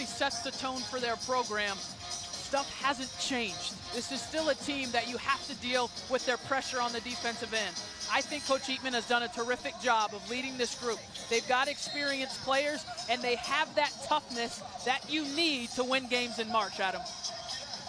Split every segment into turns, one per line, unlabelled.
really sets the tone for their program. Stuff hasn't changed. This is still a team that you have to deal with their pressure on the defensive end. I think Coach Eatman has done a terrific job of leading this group. They've got experienced players, and they have that toughness that you need to win games in March, Adam.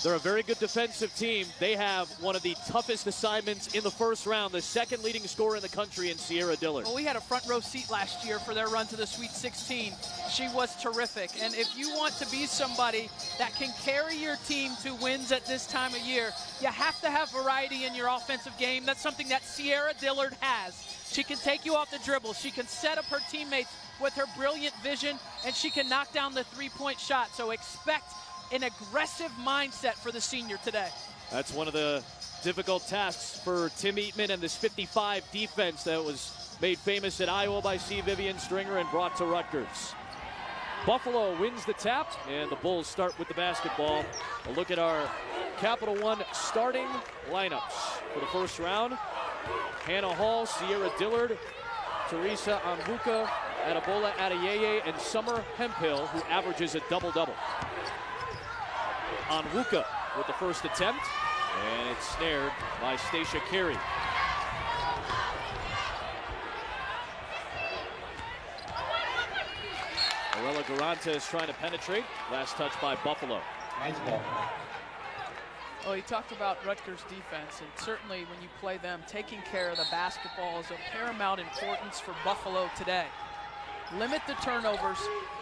They're a very good defensive team. They have one of the toughest assignments in the first round, the second leading scorer in the country in Sierra Dillard.
Well, we had a front row seat last year for their run to the Sweet 16. She was terrific. And if you want to be somebody that can carry your team to wins at this time of year, you have to have variety in your offensive game. That's something that Sierra Dillard has. She can take you off the dribble. She can set up her teammates with her brilliant vision, and she can knock down the three-point shot. So expect an aggressive mindset for the senior today.
That's one of the difficult tasks for Tim Eatman and this 55 defense that was made famous at Iowa by C. Vivian Stringer and brought to Rutgers. Buffalo wins the tap, and the Bulls start with the basketball. A look at our Capital One starting lineups for the first round. Hannah Hall, Sierra Dillard, Teresa Anvuka, Adebola Adeyeye, and Summer Hemphill, who averages a double-double. Anvuka with the first attempt, and it's snared by Stacia Carey. Arella Garanta is trying to penetrate. Last touch by Buffalo.
Nice ball.
Well, you talked about Rutgers defense, and certainly when you play them, taking care of the basketball is of paramount importance for Buffalo today. Limit the turnovers,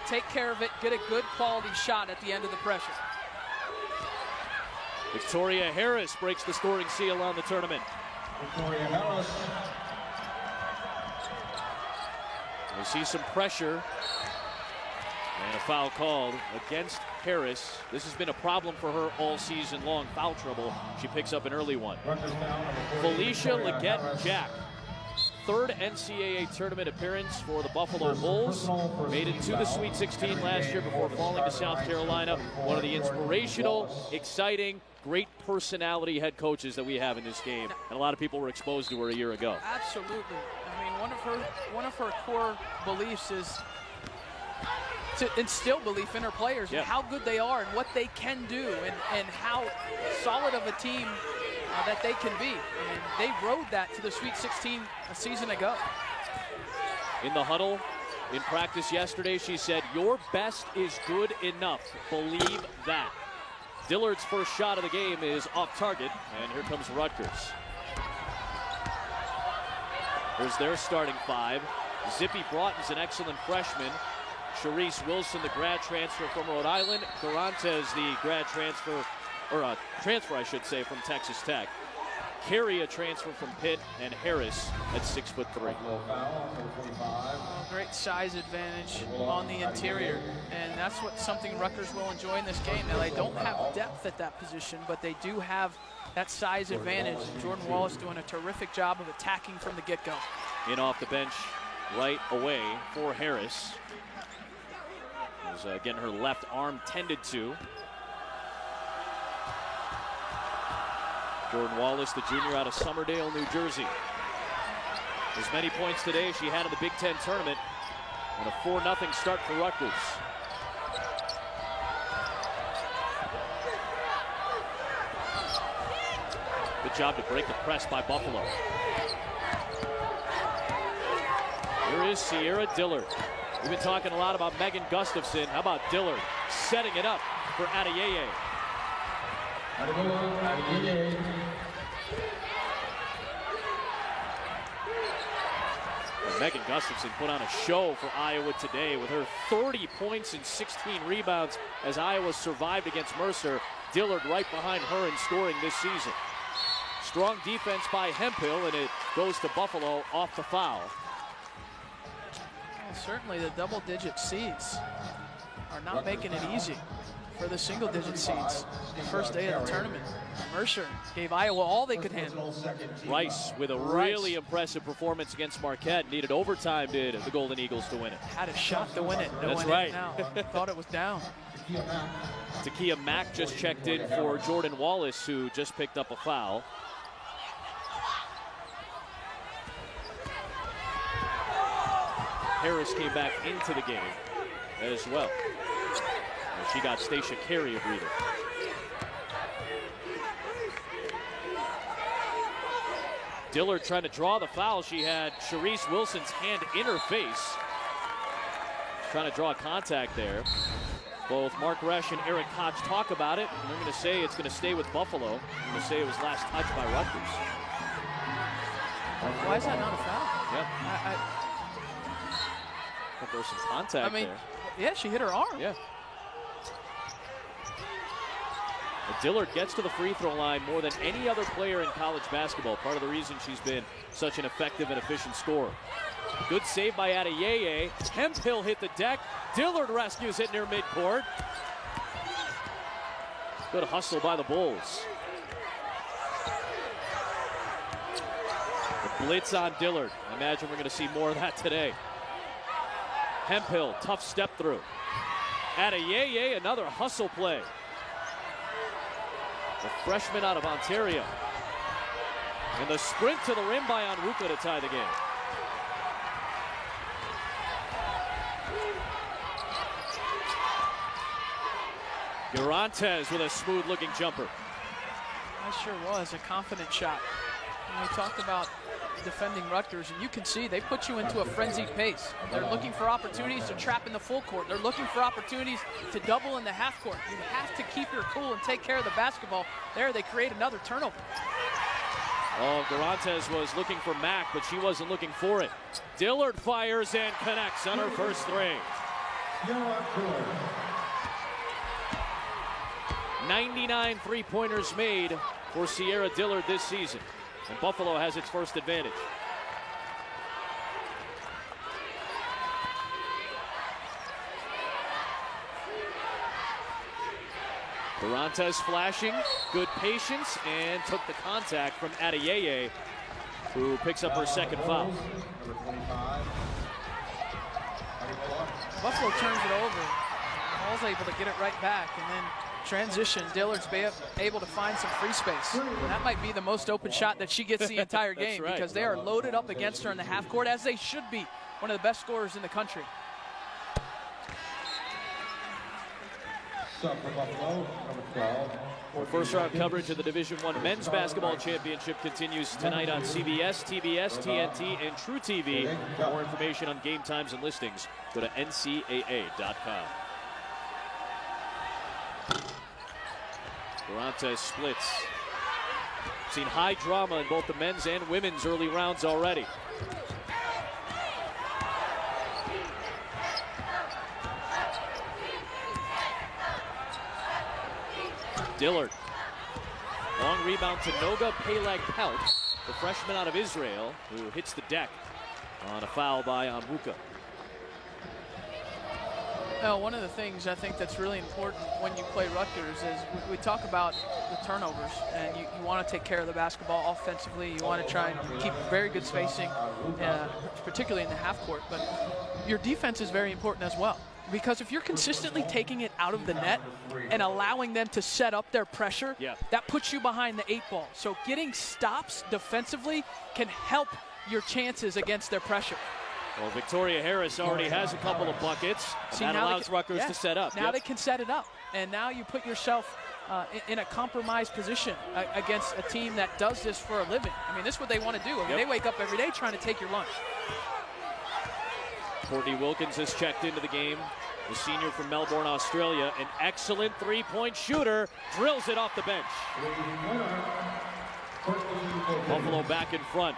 take care of it, get a good quality shot at the end of the pressure.
Victoria Harris breaks the scoring seal on the tournament.
Victoria Harris.
We see some pressure. And a foul called against Harris. This has been a problem for her all season long. Foul trouble. She picks up an early one. Felicia Leggett-Jack. Third NCAA tournament appearance for the Buffalo Bulls. Made it to the Sweet 16 last year before falling to South Carolina. One of the inspirational, exciting, great personality head coaches that we have in this game. And a lot of people were exposed to her a year ago.
Absolutely. I mean, one of her core beliefs is to instill belief in her players and how good they are and what they can do and how solid of a team that they can be. I mean, they rode that to the Sweet 16 a season ago.
In the huddle, in practice yesterday, she said, "Your best is good enough. Believe that." Dillard's first shot of the game is off target, and here comes Rutgers. Here's their starting five. Zippy Broughton's an excellent freshman. Charisse Wilson, the grad transfer from Rhode Island. Garantes, the grad transfer, or transfer, I should say, from Texas Tech. Carey, a transfer from Pitt, and Harris at 6'3".
Great size advantage on the interior, and that's something Rutgers will enjoy in this game. Now, they don't have depth at that position, but they do have that size advantage. Jordan Wallace doing a terrific job of attacking from the get-go.
In off the bench right away for Harris. Getting her left arm tended to. Jordan Wallace, the junior out of Summerdale, New Jersey. As many points today as she had in the Big Ten tournament, and a 4-0 start for Rutgers. Good job to break the press by Buffalo. Here is Sierra Dillard. We've been talking a lot about Megan Gustafson. How about Dillard setting it up for Adeyeye? Megan Gustafson put on a show for Iowa today with her 30 points and 16 rebounds as Iowa survived against Mercer. Dillard right behind her in scoring this season. Strong defense by Hemphill, and it goes to Buffalo off the foul.
Well, certainly the double-digit seeds are not making it easy for the single-digit seeds the first day of the tournament. Mercer gave Iowa all they could handle.
Rice with a really impressive performance against Marquette. Needed overtime, did the Golden Eagles, to win it.
Had a shot to win it.
That's right.
Now. Thought it was down.
Takia Mack just checked in for Jordan Wallace, who just picked up a foul. Harris came back into the game as well. she got Stacia Carey a breather. Dillard trying to draw the foul. She had Sharice Wilson's hand in her face. Trying to draw contact there. Both Mark Resch and Eric Koch talk about it, and they're going to say it's going to stay with Buffalo. They're going to say it was last touched by Rutgers.
Why is that not a foul?
Yeah. I think there's some contact there.
Yeah, she hit her arm.
Yeah. But Dillard gets to the free throw line more than any other player in college basketball. Part of the reason she's been such an effective and efficient scorer. Good save by Adeyeye. Hemphill hit the deck. Dillard rescues it near midcourt. Good hustle by the Bulls. The blitz on Dillard. I imagine we're going to see more of that today. Hemphill, tough step through. Adeyeye, another hustle play. The freshman out of Ontario. And the sprint to the rim by Onwuka to tie the game. Garantes with a smooth-looking jumper.
That sure was a confident shot. And we talked about defending Rutgers, and you can see they put you into a frenzied pace. They're looking for opportunities to trap in the full court. They're looking for opportunities to double in the half court. You have to keep your cool and take care of the basketball. There, they create another turnover.
Oh, Garantes was looking for Mack, but she wasn't looking for it. Dillard fires and connects on her first three. 99 three-pointers made for Sierra Dillard this season. And Buffalo has its first advantage. Garantes flashing, good patience, and took the contact from Adeyeye, who picks up her second foul.
Buffalo turns it over. Hall's able to get it right back, and then transition. Dillard's able to find some free space. And that might be the most open shot that she gets the entire game,
right,
because they are loaded up against her in the half court, as they should be. One of the best scorers in the country.
Our first round coverage of the Division I Men's Basketball Championship continues tonight on CBS, TBS, TNT, and True TV. For more information on game times and listings, go to ncaa.com. Garantes splits. Seen high drama in both the men's and women's early rounds already. Dillard. Long rebound to Noga Peleg-Pelt, the freshman out of Israel, who hits the deck on a foul by Onwuka.
Now, one of the things I think that's really important when you play Rutgers is we talk about the turnovers, and you want to take care of the basketball offensively. You want to try and keep very good spacing, particularly in the half court. But your defense is very important as well, because if you're consistently taking it out of the net and allowing them to set up their pressure, that puts you behind the 8 ball. So getting stops defensively can help your chances against their pressure.
Well, Victoria Harris already has a couple of buckets, and that allows Rutgers to set up.
Now they can set it up, and now you put yourself in a compromised position against a team that does this for a living. I mean, this is what they want to do. I mean, they wake up every day trying to take your lunch.
Courtney Wilkins has checked into the game. The senior from Melbourne, Australia, an excellent three-point shooter, drills it off the bench. Buffalo back in front.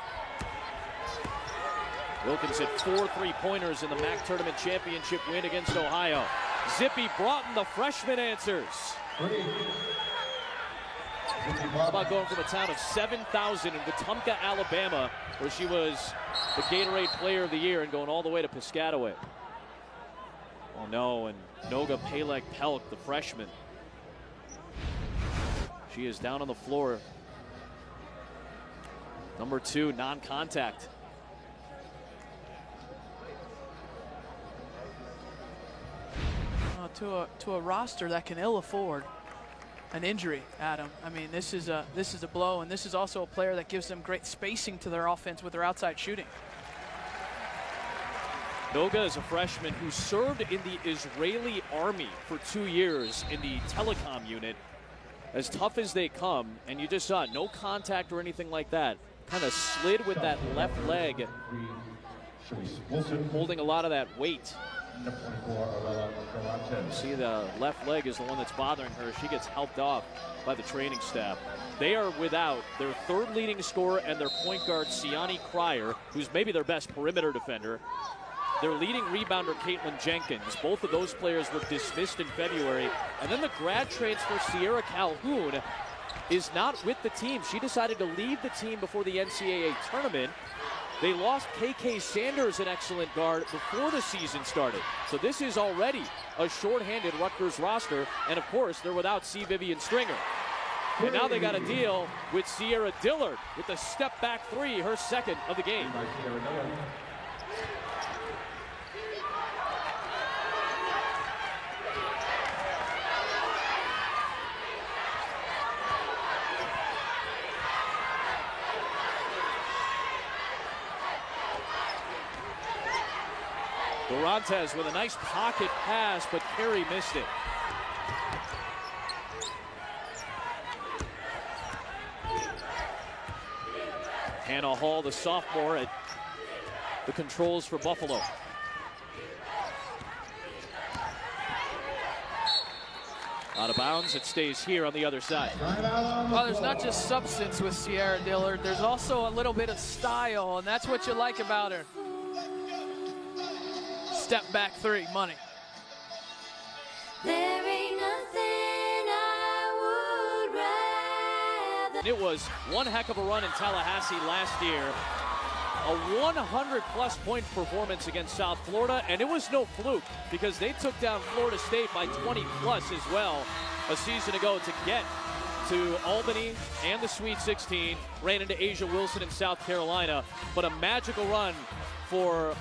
Wilkins hit 4 three-pointers in the MAC Tournament Championship win against Ohio. Zippy Broughton, the freshman, answers. How about going from a town of 7,000 in Wetumpka, Alabama, where she was the Gatorade Player of the Year, and going all the way to Piscataway. Oh no, and Noga Peleg-Pelt, the freshman. She is down on the floor. Number 2, non-contact.
To a roster that can ill afford an injury, Adam. I mean, this is a blow, and this is also a player that gives them great spacing to their offense with their outside shooting.
Noga is a freshman who served in the Israeli army for 2 years in the telecom unit. As tough as they come, and you just saw it, no contact or anything like that. Kind of slid with that left leg, holding a lot of that weight. See, the left leg is the one that's bothering her. She gets helped off by the training staff. They are without their third leading scorer and their point guard, Siani Cryer, who's maybe their best perimeter defender. Their leading rebounder, Caitlin Jenkins. Both of those players were dismissed in February. And then the grad transfer, Sierra Calhoun, is not with the team. She decided to leave the team before the NCAA tournament. They lost KK Sanders, an excellent guard, before the season started. So this is already a shorthanded Rutgers roster. And of course, they're without C. Vivian Stringer. And now they got to deal with Sierra Dillard with the step back three, her second of the game. Durantes with a nice pocket pass, but Carey missed it. Hannah Hall, the sophomore, at the controls for Buffalo. Out of bounds, it stays here on the other side.
Well, there's not just substance with Sierra Dillard, there's also a little bit of style, and that's what you like about her. Step back three, money.
There ain't nothing I would rather.
It was one heck of a run in Tallahassee last year. A 100-plus point performance against South Florida, and it was no fluke because they took down Florida State by 20-plus as well a season ago to get to Albany and the Sweet 16. Ran into Asia Wilson in South Carolina, but a magical run for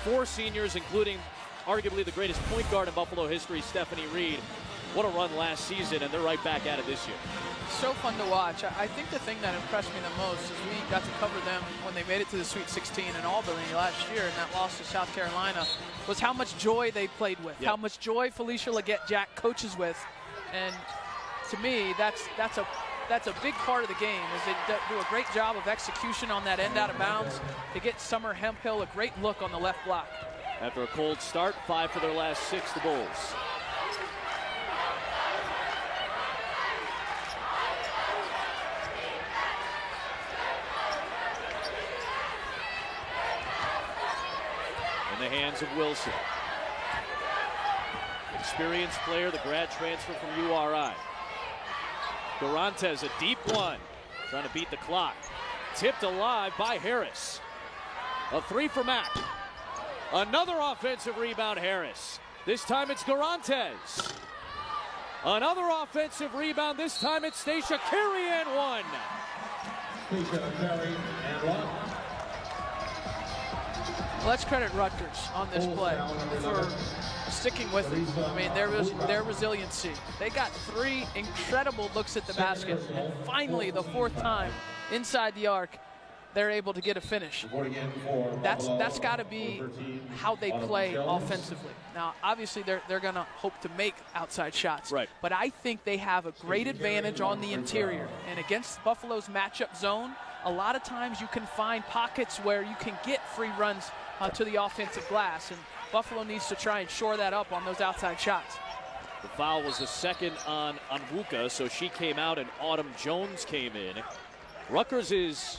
4 seniors, including arguably the greatest point guard in Buffalo history, Stephanie Reed. What a run last season, and they're right back at it this year.
So fun to watch. I think the thing that impressed me the most is we got to cover them when they made it to the Sweet 16 in Albany last year, and that loss to South Carolina was how much joy they played with, how much joy Felicia Leggett-Jack coaches with. And to me, that's a big part of the game, is they do a great job of execution on that end out of bounds. They get Summer Hemphill a great look on the left block.
After a cold start, 5 for their last 6, the Bulls. In the hands of Wilson. Experienced player, the grad transfer from URI. Durantes, a deep one, trying to beat the clock. Tipped alive by Harris. A 3 for Mack. Another offensive rebound, Harris. This time it's Durantes. Another offensive rebound. This time it's Stacia Carey and 1.
Stacia Carey and 1.
Let's credit Rutgers on this play for sticking with it. I mean, their resiliency. They got 3 incredible looks at the basket, and finally, the 4th time inside the arc, they're able to get a finish. That's got to be how they play offensively. Now, obviously, they're going to hope to make outside shots.
Right.
But I think they have a great advantage on the interior. And against Buffalo's matchup zone, a lot of times you can find pockets where you can get free runs to the offensive glass. And Buffalo needs to try and shore that up on those outside shots.
The foul was the second on Onwuka, so she came out and Autumn Jones came in. Rutgers is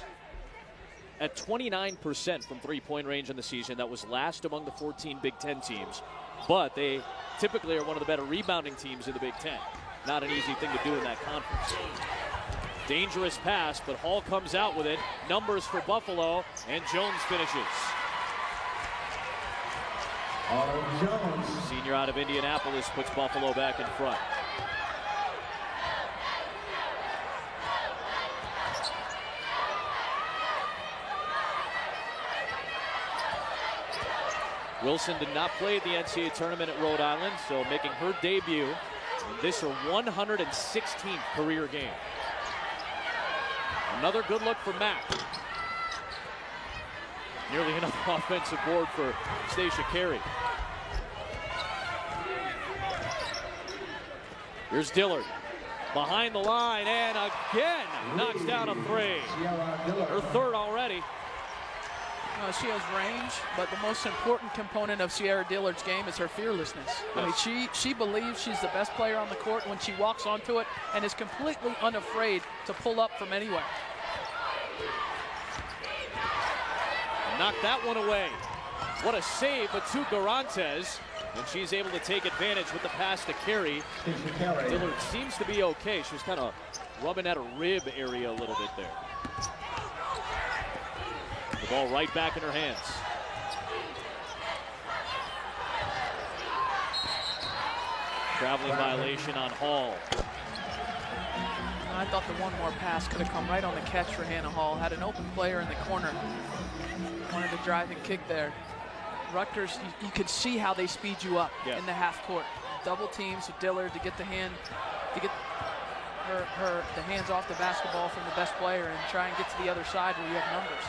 at 29% from three-point range in the season. That was last among the 14 Big Ten teams. But they typically are one of the better rebounding teams in the Big Ten. Not an easy thing to do in that conference. Dangerous pass, but Hall comes out with it. Numbers for Buffalo, and Jones finishes.
Autumn Jones.
Senior out of Indianapolis puts Buffalo back in front. Wilson did not play at the NCAA tournament at Rhode Island, so making her debut in this her 116th career game. Another good look for Mack. Nearly another offensive board for Stacia Carey. Here's Dillard. Behind the line, and again knocks down a three. Her third already.
She has range, but the most important component of Sierra Dillard's game is her fearlessness. I mean, she believes she's the best player on the court when she walks onto it and is completely unafraid to pull up from anywhere.
Knocked that one away. What a save, but to Garantes, and she's able to take advantage with the pass to Carey. Dillard seems to be okay. She was kind of rubbing at a rib area a little bit there. The ball right back in her hands. Traveling violation on Hall.
I thought the one more pass could have come right on the catch for Hannah Hall. Had an open player in the corner. Wanted to drive and kick there. Rutgers, you could see how they speed you up in the half court. Double teams with Dillard to get the hands off the basketball from the best player and try and get to the other side where you have numbers.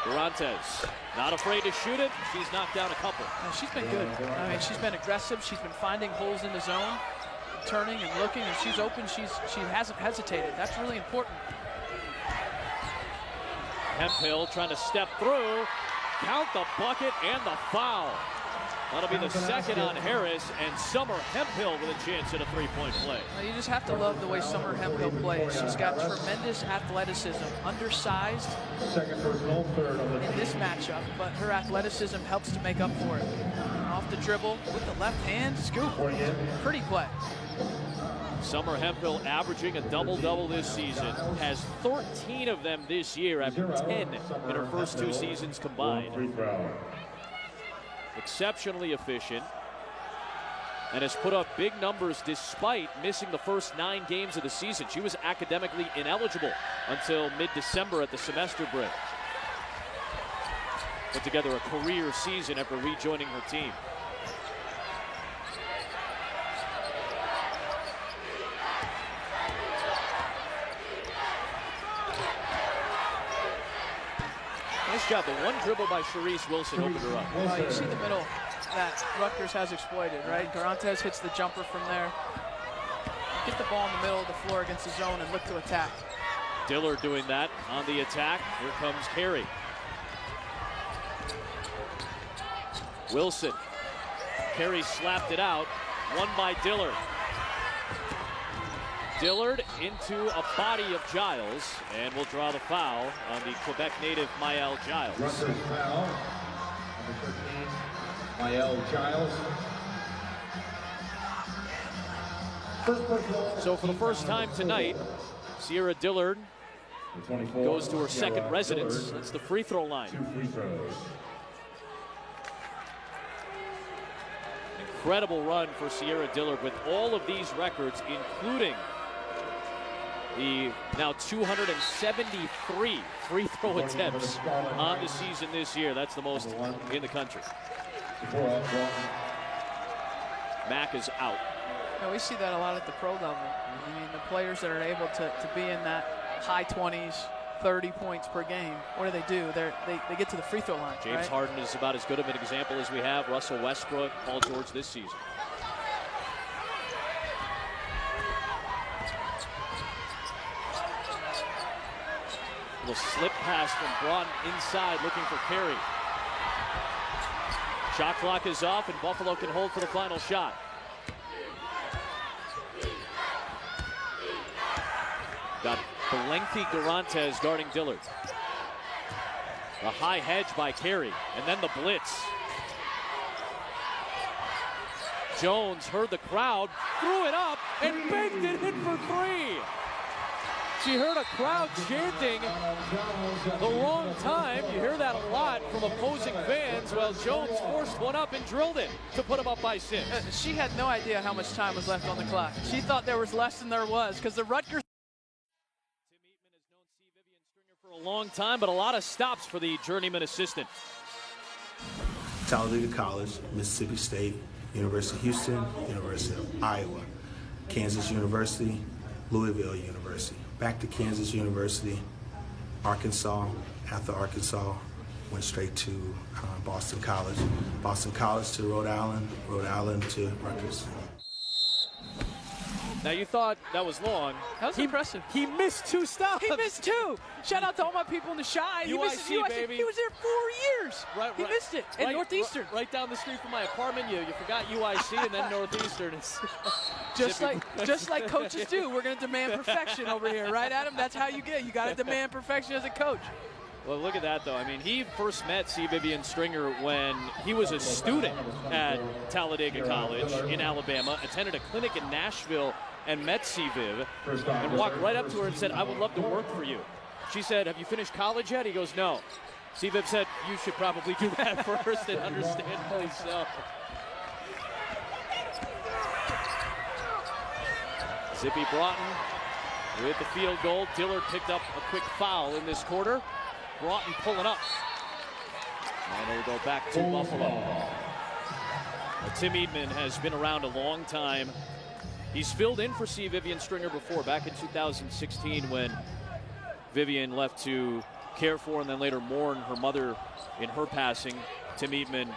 Garantes, not afraid to shoot it. She's knocked down a couple.
She's been good. I mean, she's been aggressive. She's been finding holes in the zone, turning and looking, and she's open. She hasn't hesitated. That's really important.
Hemphill trying to step through, count the bucket and the foul. That'll be the second on Harris, and Summer Hemphill with a chance at a three-point play.
Well, you just have to love the way Summer Hemphill plays. She's got tremendous athleticism, undersized in this matchup, but her athleticism helps to make up for it. Off the dribble with the left hand scoop. Pretty play.
Summer Hemphill averaging a double-double this season, has 13 of them this year after 10 in her first two seasons combined. Exceptionally efficient, and has put up big numbers despite missing the first 9 games of the season. She was academically ineligible until mid-December at the semester break. Put together a career season after rejoining her team. Nice job. The one dribble by Charisse Wilson opened her up.
You see the middle that Rutgers has exploited, right? Garantes hits the jumper from there. Get the ball in the middle of the floor against the zone and look to attack.
Dillard doing that on the attack. Here comes Carey. Wilson. Carey slapped it out. Won by Dillard. Dillard into a body of Giles, and will draw the foul on the Quebec native Maëlle Giles.
Rutgers foul, number 13, Maëlle Giles.
So for the first time tonight, Sierra Dillard goes to her second residence. That's the free throw line.
2 free throws.
Incredible run for Sierra Dillard with all of these records, including the now 273 free throw attempts on the season this year. That's the most in the country. Mack is out.
Yeah, we see that a lot at the pro level. I mean, the players that are able to be in that high 20s, 30 points per game, what do? They get to the free throw line.
James Harden is about as good of an example as we have. Russell Westbrook, Paul George this season. Little slip pass from Broughton inside, looking for Carey. Shot clock is off, and Buffalo can hold for the final shot. Got the lengthy Garantes guarding Dillard. A high hedge by Carey, and then the blitz. Jones heard the crowd, threw it up, and banked it in for three. She heard a crowd chanting the wrong time. You hear that a lot from opposing fans. Well, Jones forced one up and drilled it to put him up by 6.
She had no idea how much time was left on the clock. She thought there was less than there was, because the Rutgers.
Tim Eatman has known C. Vivian Stringer for a long time, but a lot of stops for the journeyman assistant.
Talladega College, Mississippi State, University of Houston, University of Iowa, Kansas University, Louisville University. Back to Kansas University, Arkansas. After Arkansas, went straight to Boston College. Boston College to Rhode Island, Rhode Island to Rutgers.
Now you thought that was long.
That was impressive.
He missed 2 stops.
He missed 2. Shout out to all my people in the Chi. He missed
UIC, baby.
He was there 4 years. He missed it. And Northeastern.
Right down the street from my apartment. You forgot UIC and then Northeastern.
Just like coaches do. We're going to demand perfection over here, right, Adam? That's how you get. You got to demand perfection as a coach.
Well, look at that, though. I mean, he first met C. Vivian Stringer when he was a student at Talladega College in Alabama, attended a clinic in Nashville, and met C. Viv, and walked right up to her and said, "I would love to work for you." She said, "Have you finished college yet?" He goes, "No." C. Viv said, "You should probably do that first," and understandably so. Zippy Broughton with the field goal. Dillard picked up a quick foul in this quarter. Broughton pulling up. And it'll go back to Buffalo. Now, Tim Eadman has been around a long time. He's filled in for C. Vivian Stringer before, back in 2016 when Vivian left to care for and then later mourn her mother in her passing. Tim Eadman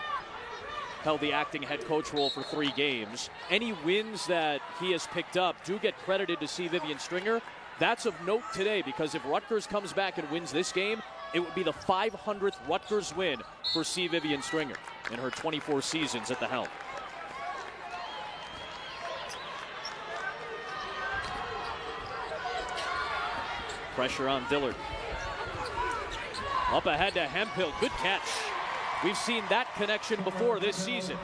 held the acting head coach role for 3 games. Any wins that he has picked up do get credited to C. Vivian Stringer. That's of note today because if Rutgers comes back and wins this game, it would be the 500th Rutgers win for C. Vivian Stringer in her 24 seasons at the helm. Pressure on Dillard. Up ahead to Hemphill. Good catch. We've seen that connection before this season.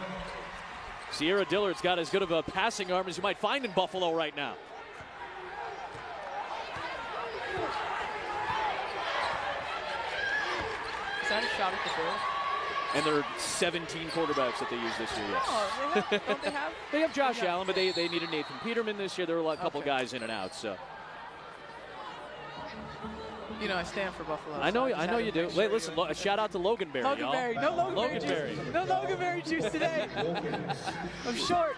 Sierra Dillard's got as good of a passing arm as you might find in Buffalo right now.
Is that a shot at the Bills?
And there are 17 quarterbacks that they use this year, yes.
Oh, don't they have?
They have Josh Allen, but they needed Nathan Peterman this year. There were a couple guys in and out, so.
You know, I stand for Buffalo.
I know you do. Wait, listen, shout out to Logan Berry,
Logan Berry. No Logan Berry juice. No Logan Berry juice today. I'm short.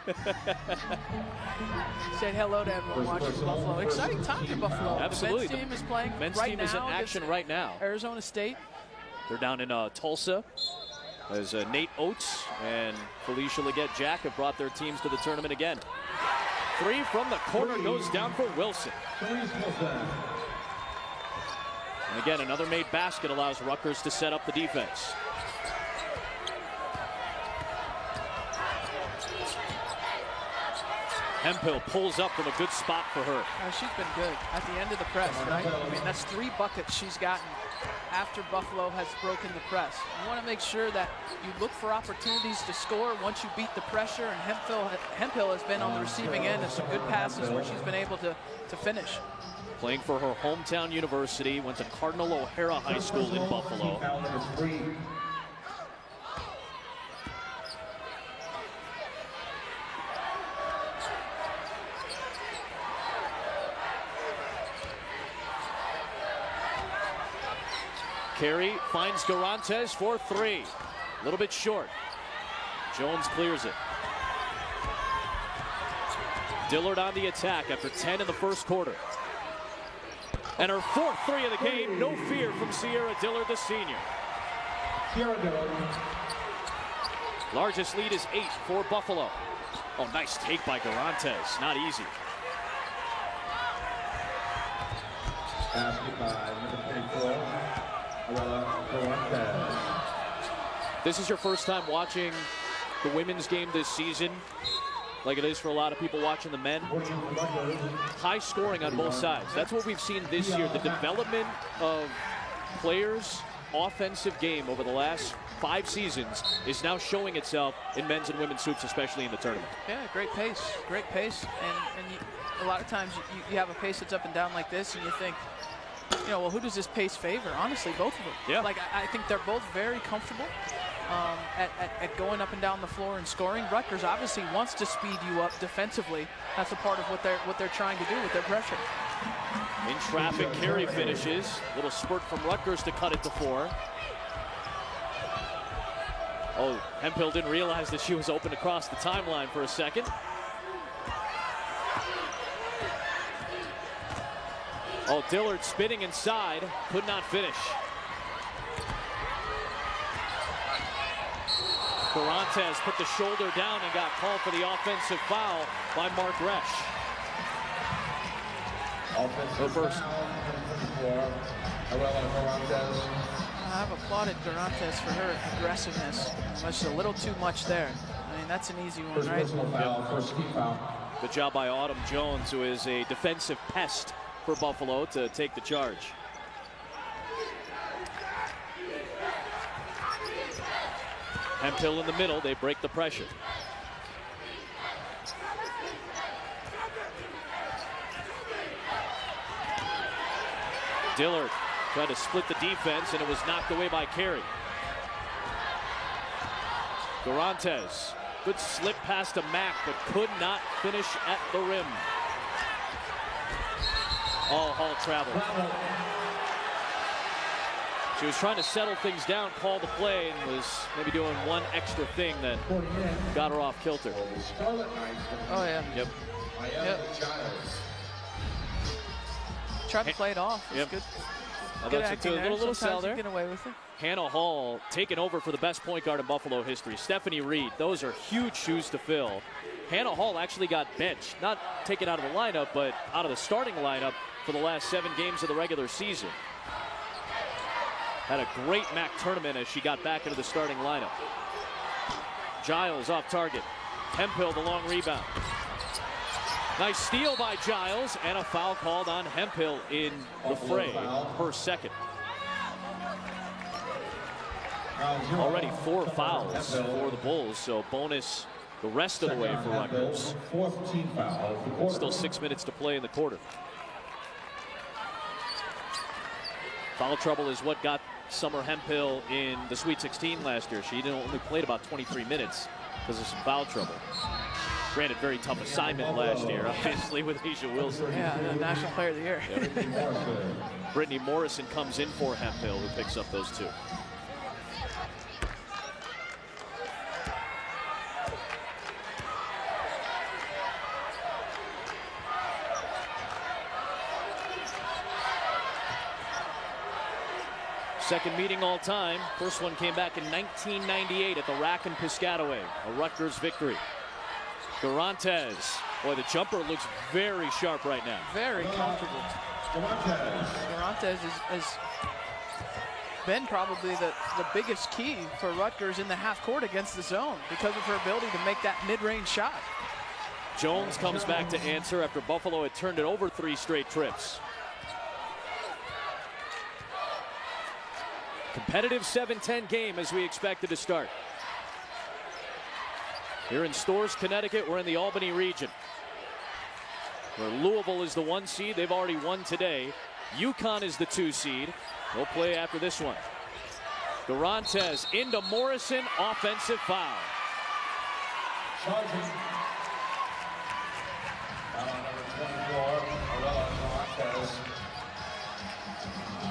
Said hello to everyone watching Buffalo. Exciting time in Buffalo.
Absolutely.
The men's team is playing
Men's
right
team
now
is in action right now.
Arizona State.
They're down in Tulsa as Nate Oates and Felicia Leggett-Jack have brought their teams to the tournament again. 3 from the corner goes down for Wilson. And again, another made basket allows Rutgers to set up the defense. Hemphill pulls up from a good spot for her.
She's been good at the end of the press, right? I mean, that's 3 buckets she's gotten after Buffalo has broken the press. You want to make sure that you look for opportunities to score once you beat the pressure, and Hemphill has been on the receiving end of some good passes where she's been able to finish.
Playing for her hometown university, went to Cardinal O'Hara High School in Buffalo. Carey finds Garantes for 3. A little bit short. Jones clears it. Dillard on the attack after 10 in the first quarter. And her 4th 3 of the game. No fear from Sierra Dillard, the senior.
Sierra Dillard.
Largest lead is 8 for Buffalo. Oh, nice take by Garantes. Not easy.
Basket by number 24, Arella Garantes.
This is your first time watching the women's game this season, like it is for a lot of people watching the men. High scoring on both sides. That's what we've seen this year. The development of players' offensive game over the last 5 seasons is now showing itself in men's and women's hoops, especially in the tournament.
Yeah, great pace, and a lot of times you have a pace that's up and down like this, and you think, you know, well, who does this pace favor? Honestly, both of them.
Yeah.
Like, I think they're both very comfortable at going up and down the floor and scoring. Rutgers obviously wants to speed you up defensively. That's a part of what they're trying to do with their pressure.
In traffic, Carey finishes. Little spurt from Rutgers to cut it to 4. Oh, Hemphill didn't realize that she was open across the timeline for a second. Oh, Dillard spinning inside, could not finish. Garantes put the shoulder down and got called for the offensive foul by Mark Resch. Go first.
I've applauded Garantes for her aggressiveness. It's a little too much there. I mean, that's an easy one, right?
Good job by Autumn Jones, who is a defensive pest for Buffalo, to take the charge. Hemphill in the middle, they break the pressure. Dillard tried to split the defense, and it was knocked away by Carey. Garantes, good slip pass to Mack, but could not finish at the rim. Oh, Hall travel. She was trying to settle things down, call the play, and was maybe doing one extra thing that got her off kilter.
Oh, yeah.
Yep.
Tried to play it off.
Yep.
Good.
Well,
Good
that's
acting
a
there.
little sell
Sometimes
there.
you get away with it.
Hannah Hall taking over for the best point guard in Buffalo history. Stephanie Reed, those are huge shoes to fill. Hannah Hall actually got benched, not taken out of the lineup, but out of the starting lineup for the last 7 games of the regular season. Had a great MAC tournament as she got back into the starting lineup. Giles off target. Hemphill the long rebound. Nice steal by Giles, and a foul called on Hemphill in the fray, her second. Already 4 fouls for the Bulls, so bonus the rest of the way for Rutgers. Still 6 minutes to play in the quarter. Foul trouble is what got Summer Hemphill in the Sweet 16 last year. She only played about 23 minutes because of some foul trouble. Granted, very tough assignment last year, obviously, with Asia Wilson.
Yeah, the National Player of the Year.
Yep. Brittany Morrison comes in for Hemphill, who picks up those 2. Second meeting all time. First one came back in 1998 at the Rack and Piscataway, a Rutgers victory. Garantes, boy, the jumper looks very sharp right now.
Very comfortable. Garantes has been probably the biggest key for Rutgers in the half court against the zone because of her ability to make that mid-range shot.
Jones comes back to answer after Buffalo had turned it over 3 straight trips. Competitive 7-10 game as we expected to start. Here in Storrs, Connecticut, we're in the Albany region, where Louisville is the 1 seed. They've already won today. UConn is the 2 seed. They'll play after this one. Garantes into Morrison, offensive foul.
Charging.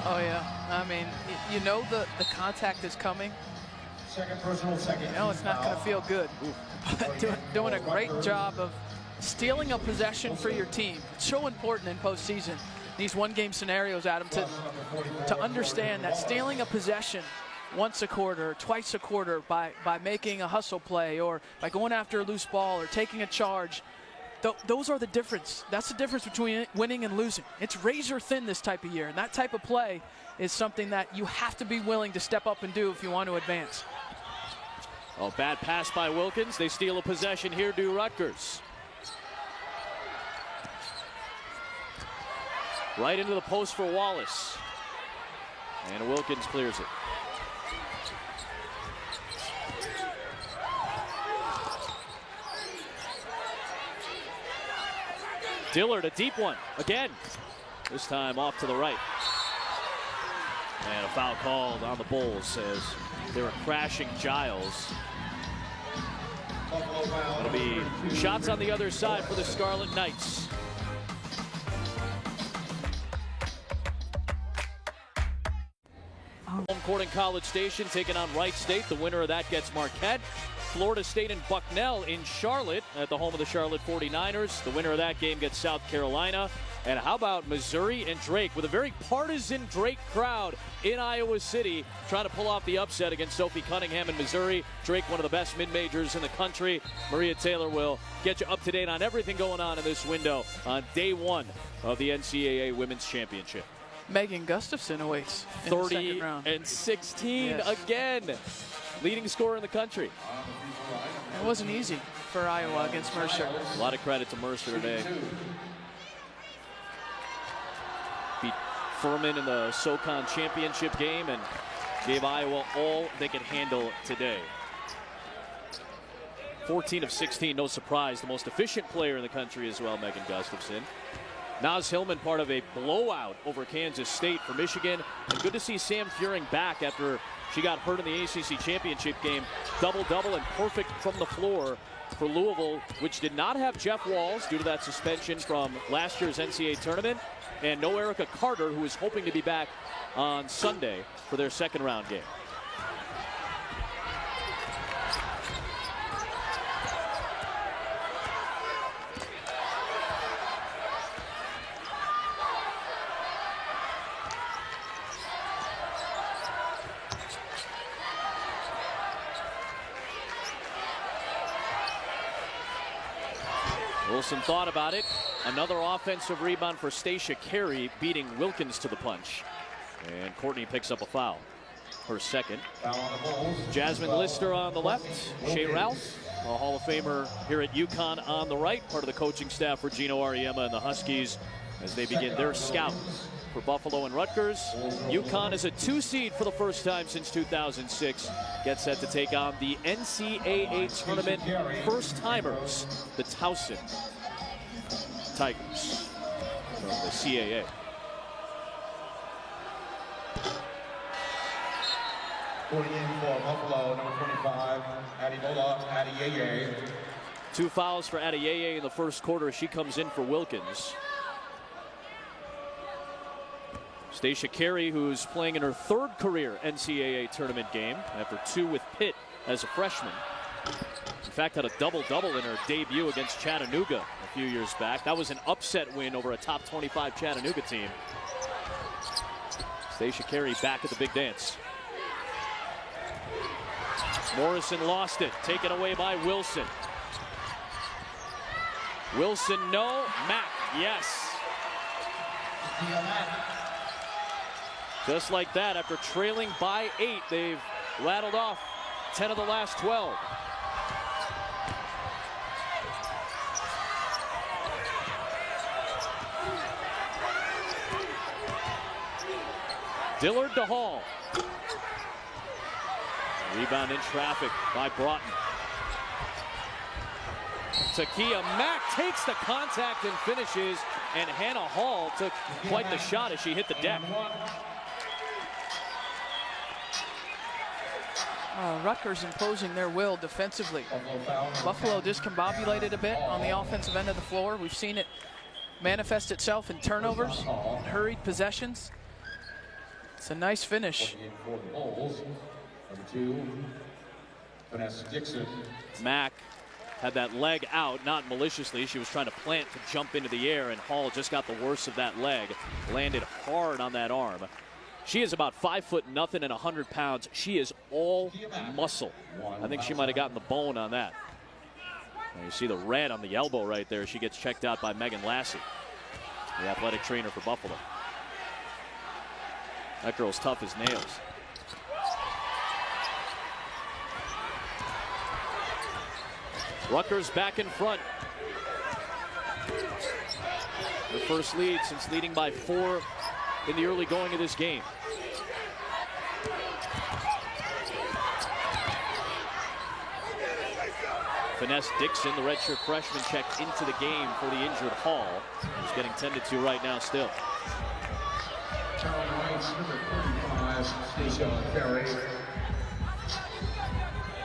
Oh, yeah. I mean, you know the contact is coming.
Second personal, second.
You know it's not going to feel good. But doing a great job of stealing a possession for your team. It's so important in postseason, these one-game scenarios, Adam, to understand that stealing a possession once a quarter, twice a quarter by making a hustle play or by going after a loose ball or taking a charge, those are the difference. That's the difference between winning and losing. It's razor thin this type of year, and that type of play is something that you have to be willing to step up and do if you want to advance.
Oh, bad pass by Wilkins. They steal a possession here to Rutgers. Right into the post for Wallace. And Wilkins clears it. Dillard, a deep one again. This time off to the right. And a foul called on the Bulls as they were crashing Giles. It'll be shots on the other side for the Scarlet Knights. Home court in College Station taking on Wright State. The winner of that gets Marquette. Florida State and Bucknell in Charlotte at the home of the Charlotte 49ers. The winner of that game gets South Carolina. And how about Missouri and Drake with a very partisan Drake crowd in Iowa City trying to pull off the upset against Sophie Cunningham in Missouri. Drake, one of the best mid-majors in the country. Maria Taylor will get you up to date on everything going on in this window on day one of the NCAA Women's Championship.
Megan Gustafson awaits in the second round.
30 and 16 again. Leading scorer in the country.
It wasn't easy for Iowa against Mercer.
A lot of credit to Mercer today. Beat Furman in the SoCon championship game and gave Iowa all they could handle today. 14 of 16, no surprise. The most efficient player in the country as well, Megan Gustafson. Naz Hillman part of a blowout over Kansas State for Michigan. And good to see Sam Furing back after she got hurt in the ACC championship game. Double-double and perfect from the floor for Louisville, which did not have Jeff Walls due to that suspension from last year's NCAA tournament. And no Erica Carter, who is hoping to be back on Sunday for their second round game. Wilson thought about it. Another offensive rebound for Stacia Carey, beating Wilkins to the punch. And Courtney picks up a foul. Her second. Jasmine Lister on the left. Shea Ralph, a Hall of Famer here at UConn, on the right. Part of the coaching staff for Gino Auriemma and the Huskies as they begin their scout for Buffalo and Rutgers. UConn is a 2 seed for the first time since 2006. Gets set to take on the NCAA tournament first-timers, the Towson Tigers from the CAA.
For Buffalo, number 25, Adeyeye.
2 fouls for Adeyeye in the first quarter. She comes in for Wilkins. Stacia Carey, who's playing in her 3rd career NCAA tournament game after 2 with Pitt as a freshman. In fact, had a double-double in her debut against Chattanooga a few years back. That was an upset win over a top 25 Chattanooga team. Stacia Carey back at the big dance. Morrison lost it, taken away by Wilson. Wilson, no. Mack, yes. Just like that, after trailing by 8, they've rattled off 10 of the last 12. Dillard to Hall. Rebound in traffic by Broughton. Takia Mack takes the contact and finishes, and Hannah Hall took quite the shot as she hit the deck.
Rutgers imposing their will defensively. Buffalo discombobulated a bit on the offensive end of the floor. We've seen it manifest itself in turnovers and hurried possessions. It's a nice finish.
Number 2, Vanessa Dixon.
Mack had that leg out, not maliciously. She was trying to plant to jump into the air, and Hall just got the worst of that leg. Landed hard on that arm. She is about 5'0" and 100 pounds. She is all muscle. I think she might have gotten the bone on that. And you see the red on the elbow right there. She gets checked out by Megan Lassie, the athletic trainer for Buffalo. That girl's tough as nails. Rutgers back in front. Their first lead since leading by 4 in the early going of this game. Vanessa Dixon, the redshirt freshman, checked into the game for the injured Hall. He's getting tended to right now still.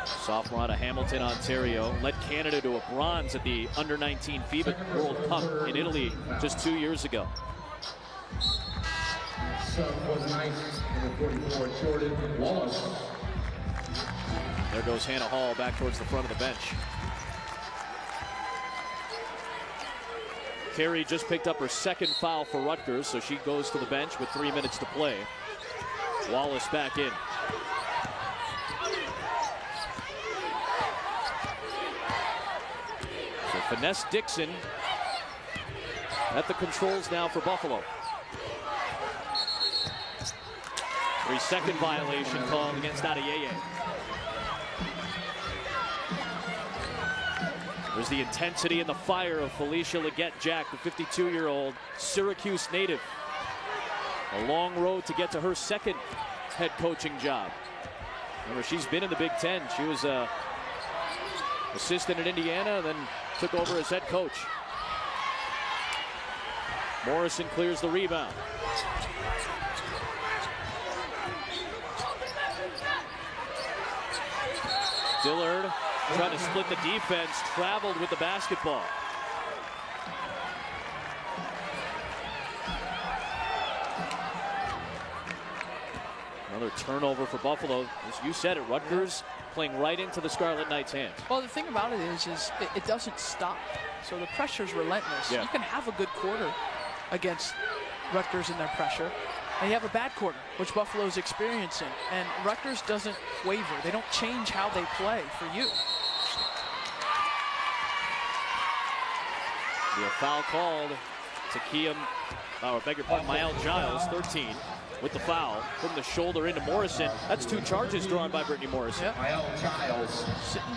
Sophomore out of Hamilton, Ontario. Led Canada to a bronze at the under-19 FIBA World Cup in Italy just 2 years ago. There goes Hannah Hall back towards the front of the bench. Carey just picked up her second foul for Rutgers, so she goes to the bench with 3 minutes to play. Wallace back in. So Finesse Dixon at the controls now for Buffalo. 3-second violation called against Adeyeye. There's the intensity and the fire of Felicia Leggett-Jack, the 52-year-old Syracuse native. A long road to get to her second head coaching job. Remember, she's been in the Big Ten. She was assistant at Indiana, then took over as head coach. Morrison clears the rebound. Dillard trying to split the defense, traveled with the basketball. Another turnover for Buffalo. As you said it, Rutgers playing right into the Scarlet Knights' hands.
Well, the thing about it is it doesn't stop. So the pressure's relentless.
Yeah.
You can have a good quarter against Rutgers in their pressure, and you have a bad quarter, which Buffalo's experiencing. And Rutgers doesn't waver. They don't change how they play for you.
Be a foul called to Mael Giles, 13, with the foul. Putting the shoulder into Morrison. That's 2 charges drawn by Brittany Morrison.
Yep.
Mael Giles.
Sitting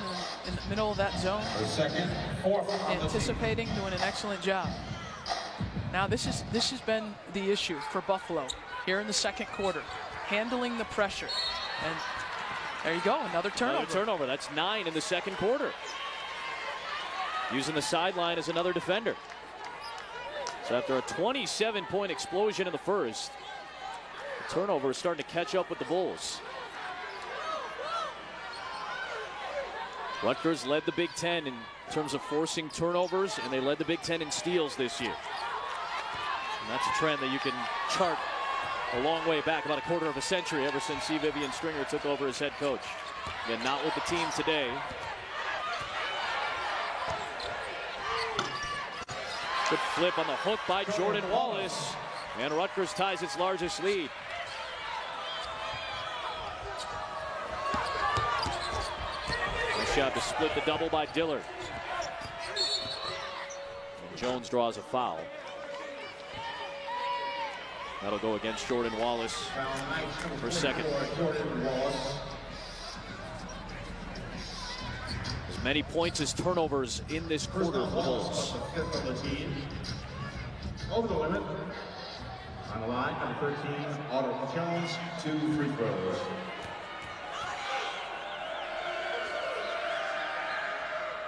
in the middle of that zone,
Second, fourth.
anticipating, doing an excellent job. Now this has been the issue for Buffalo here in the second quarter, handling the pressure. And there you go, another turnover.
Another turnover. That's 9 in the second quarter. Using the sideline as another defender. So after a 27-point explosion in the first, the turnover is starting to catch up with the Bulls. Rutgers led the Big Ten in terms of forcing turnovers, and they led the Big Ten in steals this year. And that's a trend that you can chart a long way back, about a quarter of a century, ever since C. Vivian Stringer took over as head coach. Again, not with the team today. Good flip on the hook by Jordan Wallace. And Rutgers ties its largest lead. Nice shot to split the double by Dillard. And Jones draws a foul. That'll go against Jordan Wallace for second. As many points as turnovers in this quarter for the Bulls.
Over the limit. On the line, number 13, Otto Jones, 2 free throws.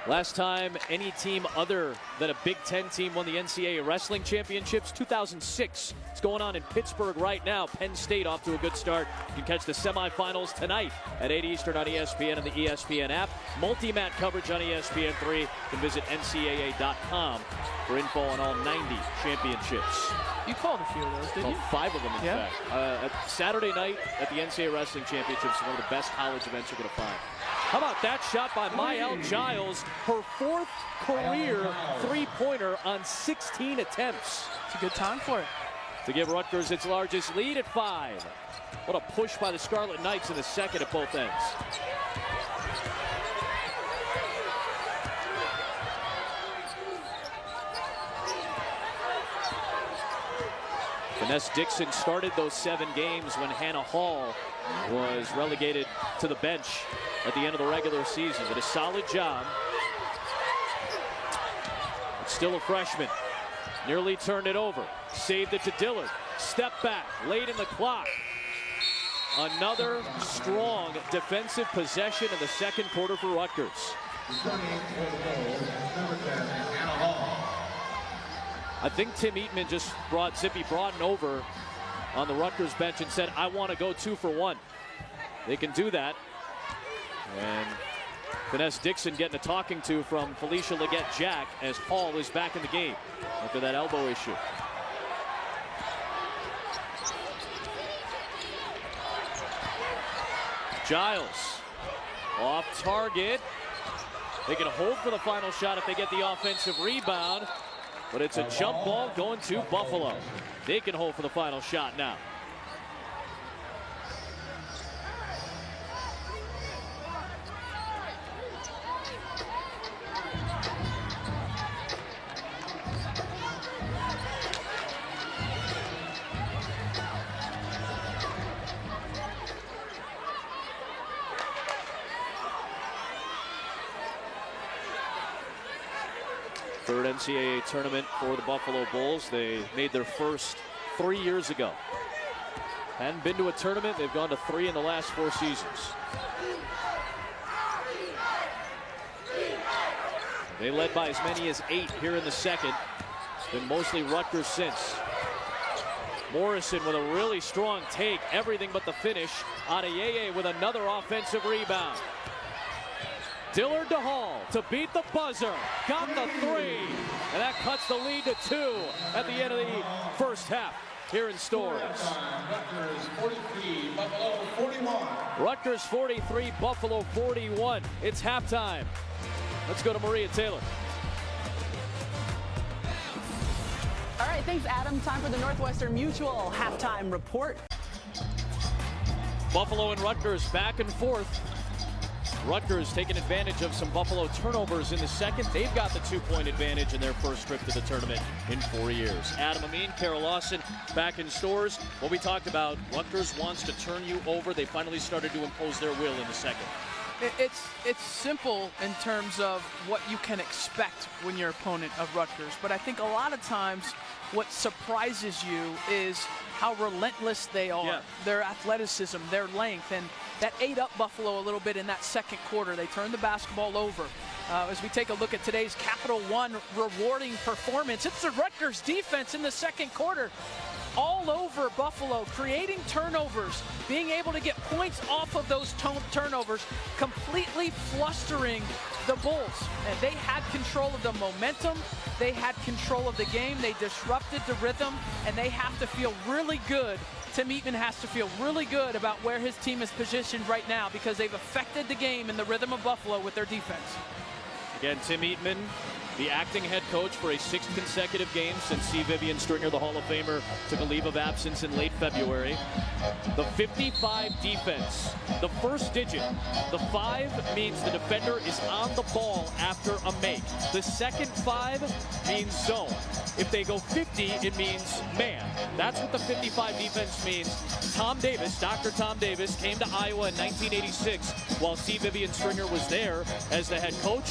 Last time any team other than a Big Ten team won the NCAA wrestling championships, 2006. It's going on in Pittsburgh right now. Penn State off to a good start. You can catch the semifinals tonight at 8 Eastern on ESPN and the ESPN app. Multi-mat coverage on ESPN3. You can visit NCAA.com for info on all 90 championships.
You called a few of those, didn't you?
5 of them, in
Yeah.
fact. Saturday night at the NCAA Wrestling Championships, one of the best college events you're going to find. How about that shot by Mael Giles? Her 4th career three-pointer on 16 attempts.
It's a good time for it.
To give Rutgers its largest lead at 5. What a push by the Scarlet Knights in the second at both ends. Finesse Dixon started those 7 games when Hannah Hall was relegated to the bench at the end of the regular season. Did a solid job. But still a freshman. Nearly turned it over. Saved it to Dillard. Step back. Late in the clock. Another strong defensive possession in the second quarter for Rutgers. I think Tim Eatman just brought Zippy Broughton over on the Rutgers bench and said, I want to go 2 for 1. They can do that. And Finesse Dixon getting a talking to from Felicia Leggett-Jack as Hall is back in the game after that elbow issue. Giles off target. They can hold for the final shot if they get the offensive rebound. but it's a jump ball going to Buffalo. They can hold for the final shot now. Third NCAA tournament for the Buffalo Bulls. They made their first 3 years ago. Hadn't been to a tournament. They've gone to 3 in the last 4 seasons. They led by as many as 8 here in the second. It's been mostly Rutgers since. Morrison with a really strong take. Everything but the finish. Adeyeye with another offensive rebound. Dillard to Hall to beat the buzzer. Got the 3. And that cuts the lead to 2 at the end of the first half here in Storrs.
Rutgers 43, Buffalo 41.
Rutgers 43, Buffalo 41. It's halftime. Let's go to Maria Taylor.
All right, thanks, Adam. Time for the Northwestern Mutual halftime report.
Buffalo and Rutgers back and forth. Rutgers taking advantage of some Buffalo turnovers in the second. They've got the 2-point advantage in their first trip to the tournament in 4 years. Adam Amin, Carol Lawson back in Storrs. What we talked about, Rutgers wants to turn you over. They finally started to impose their will in the second.
It's simple in terms of what you can expect when you're opponent of Rutgers, but I think a lot of times what surprises you is how relentless they are,
Yeah.
their athleticism, their length, and that ate up Buffalo a little bit in that second quarter. They turned the basketball over. As we take a look at today's Capital One rewarding performance, it's the Rutgers defense in the second quarter. All over Buffalo, creating turnovers, being able to get points off of those turnovers, completely flustering the Bulls. And they had control of the momentum, they had control of the game, they disrupted the rhythm, and they have to feel really good. Tim Eatman has to feel really good about where his team is positioned right now because they've affected the game and the rhythm of Buffalo with their defense.
Again, Tim Eatman, the acting head coach for a 6th consecutive game since C. Vivian Stringer, the Hall of Famer, took a leave of absence in late February. The 55 defense, the first digit. The 5 means the defender is on the ball after a make. The second 5 means zone. If they go 50, it means man. That's what the 55 defense means. Tom Davis, Dr. Tom Davis, came to Iowa in 1986 while C. Vivian Stringer was there as the head coach.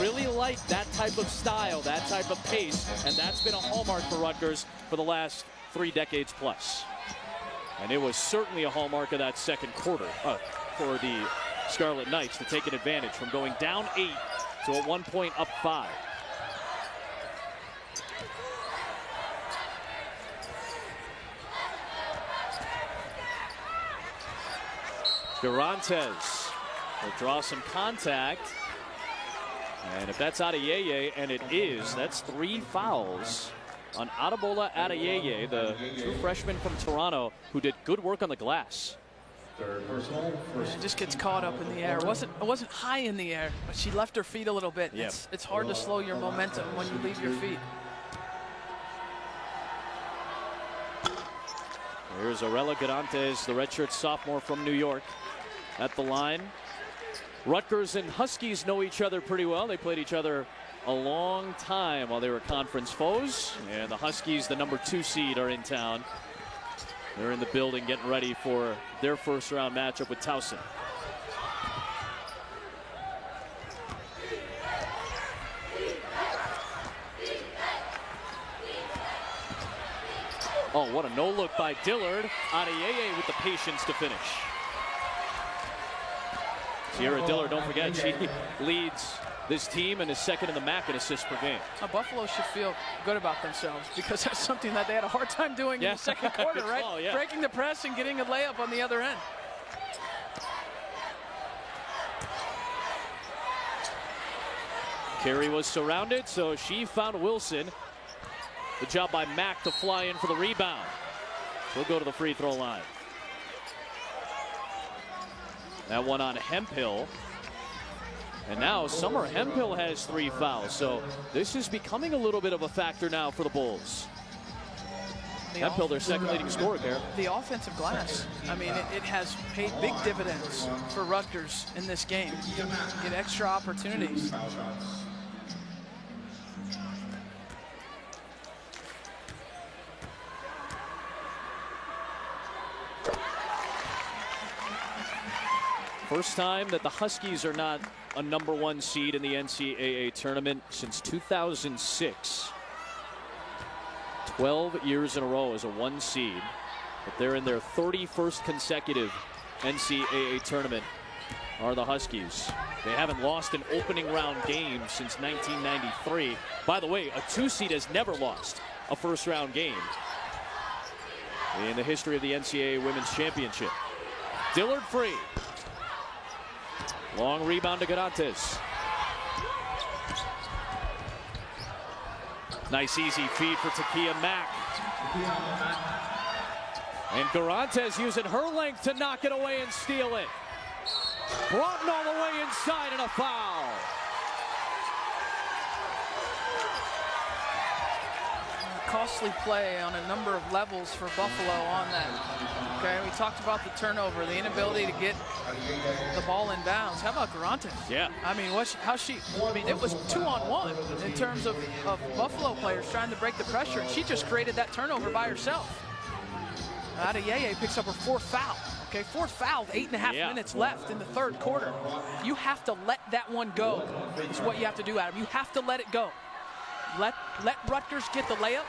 Really liked that type of style, that type of pace, and that's been a hallmark for Rutgers for the last 3 decades plus. And it was certainly a hallmark of that second quarter for the Scarlet Knights to take an advantage from going down 8 to at one point up 5. Garantes will draw some contact. And if that's Adeyeye, and it is, that's 3 fouls on Adebola Adeyeye, the true freshman from Toronto, who did good work on the glass.
She just gets caught up in the air. It wasn't high in the air, but she left her feet a little bit.
Yep.
It's hard to slow your momentum when you leave your feet.
Here's Arella Garantes, the redshirt sophomore from New York, at the line. Rutgers and Huskies know each other pretty well. They played each other a long time while they were conference foes. And the Huskies, the number 2 seed, are in town. They're in the building getting ready for their first round matchup with Towson. Oh, what a no-look by Dillard. Adeyeye with the patience to finish. Sierra Dillard, don't forget, she leads this team and is second in the MAC in assists per game.
Buffalo should feel good about themselves because that's something that they had a hard time doing in the second quarter, right?
Call, yeah.
Breaking the press and getting a layup on the other end.
Carey was surrounded, so she found Wilson. Good job by Mack to fly in for the rebound. She'll go to the free throw line. That one on Hemphill. And now Summer Hemphill has 3 fouls. So this is becoming a little bit of a factor now for the Bulls. Hemphill, their second leading scorer, Karen.
The offensive glass, I mean, it has paid big dividends for Rutgers in this game. Get extra opportunities.
First time that the Huskies are not a #1 seed in the NCAA tournament since 2006. 12 years in a row as a 1 seed, but they're in their 31st consecutive NCAA tournament are the Huskies. They haven't lost an opening round game since 1993. By the way, a 2 seed has never lost a first round game in the history of the NCAA Women's Championship. Dillard free. Long rebound to Garantes. Nice easy feed for Takia Mack. And Garantes using her length to knock it away and steal it. Broughton all the way inside and a foul.
Costly play on a number of levels for Buffalo on that. Okay, we talked about the turnover, the inability to get the ball in bounds. How about Garantes?
Yeah.
I mean, it was 2-on-1 in terms of Buffalo players trying to break the pressure, and she just created that turnover by herself. Adeyeye picks up her 4th foul. Okay, 4th foul, 8.5 minutes left in the 3rd quarter. You have to let that one go. Is what you have to do, Adam. You have to let it go. Let Rutgers get the layup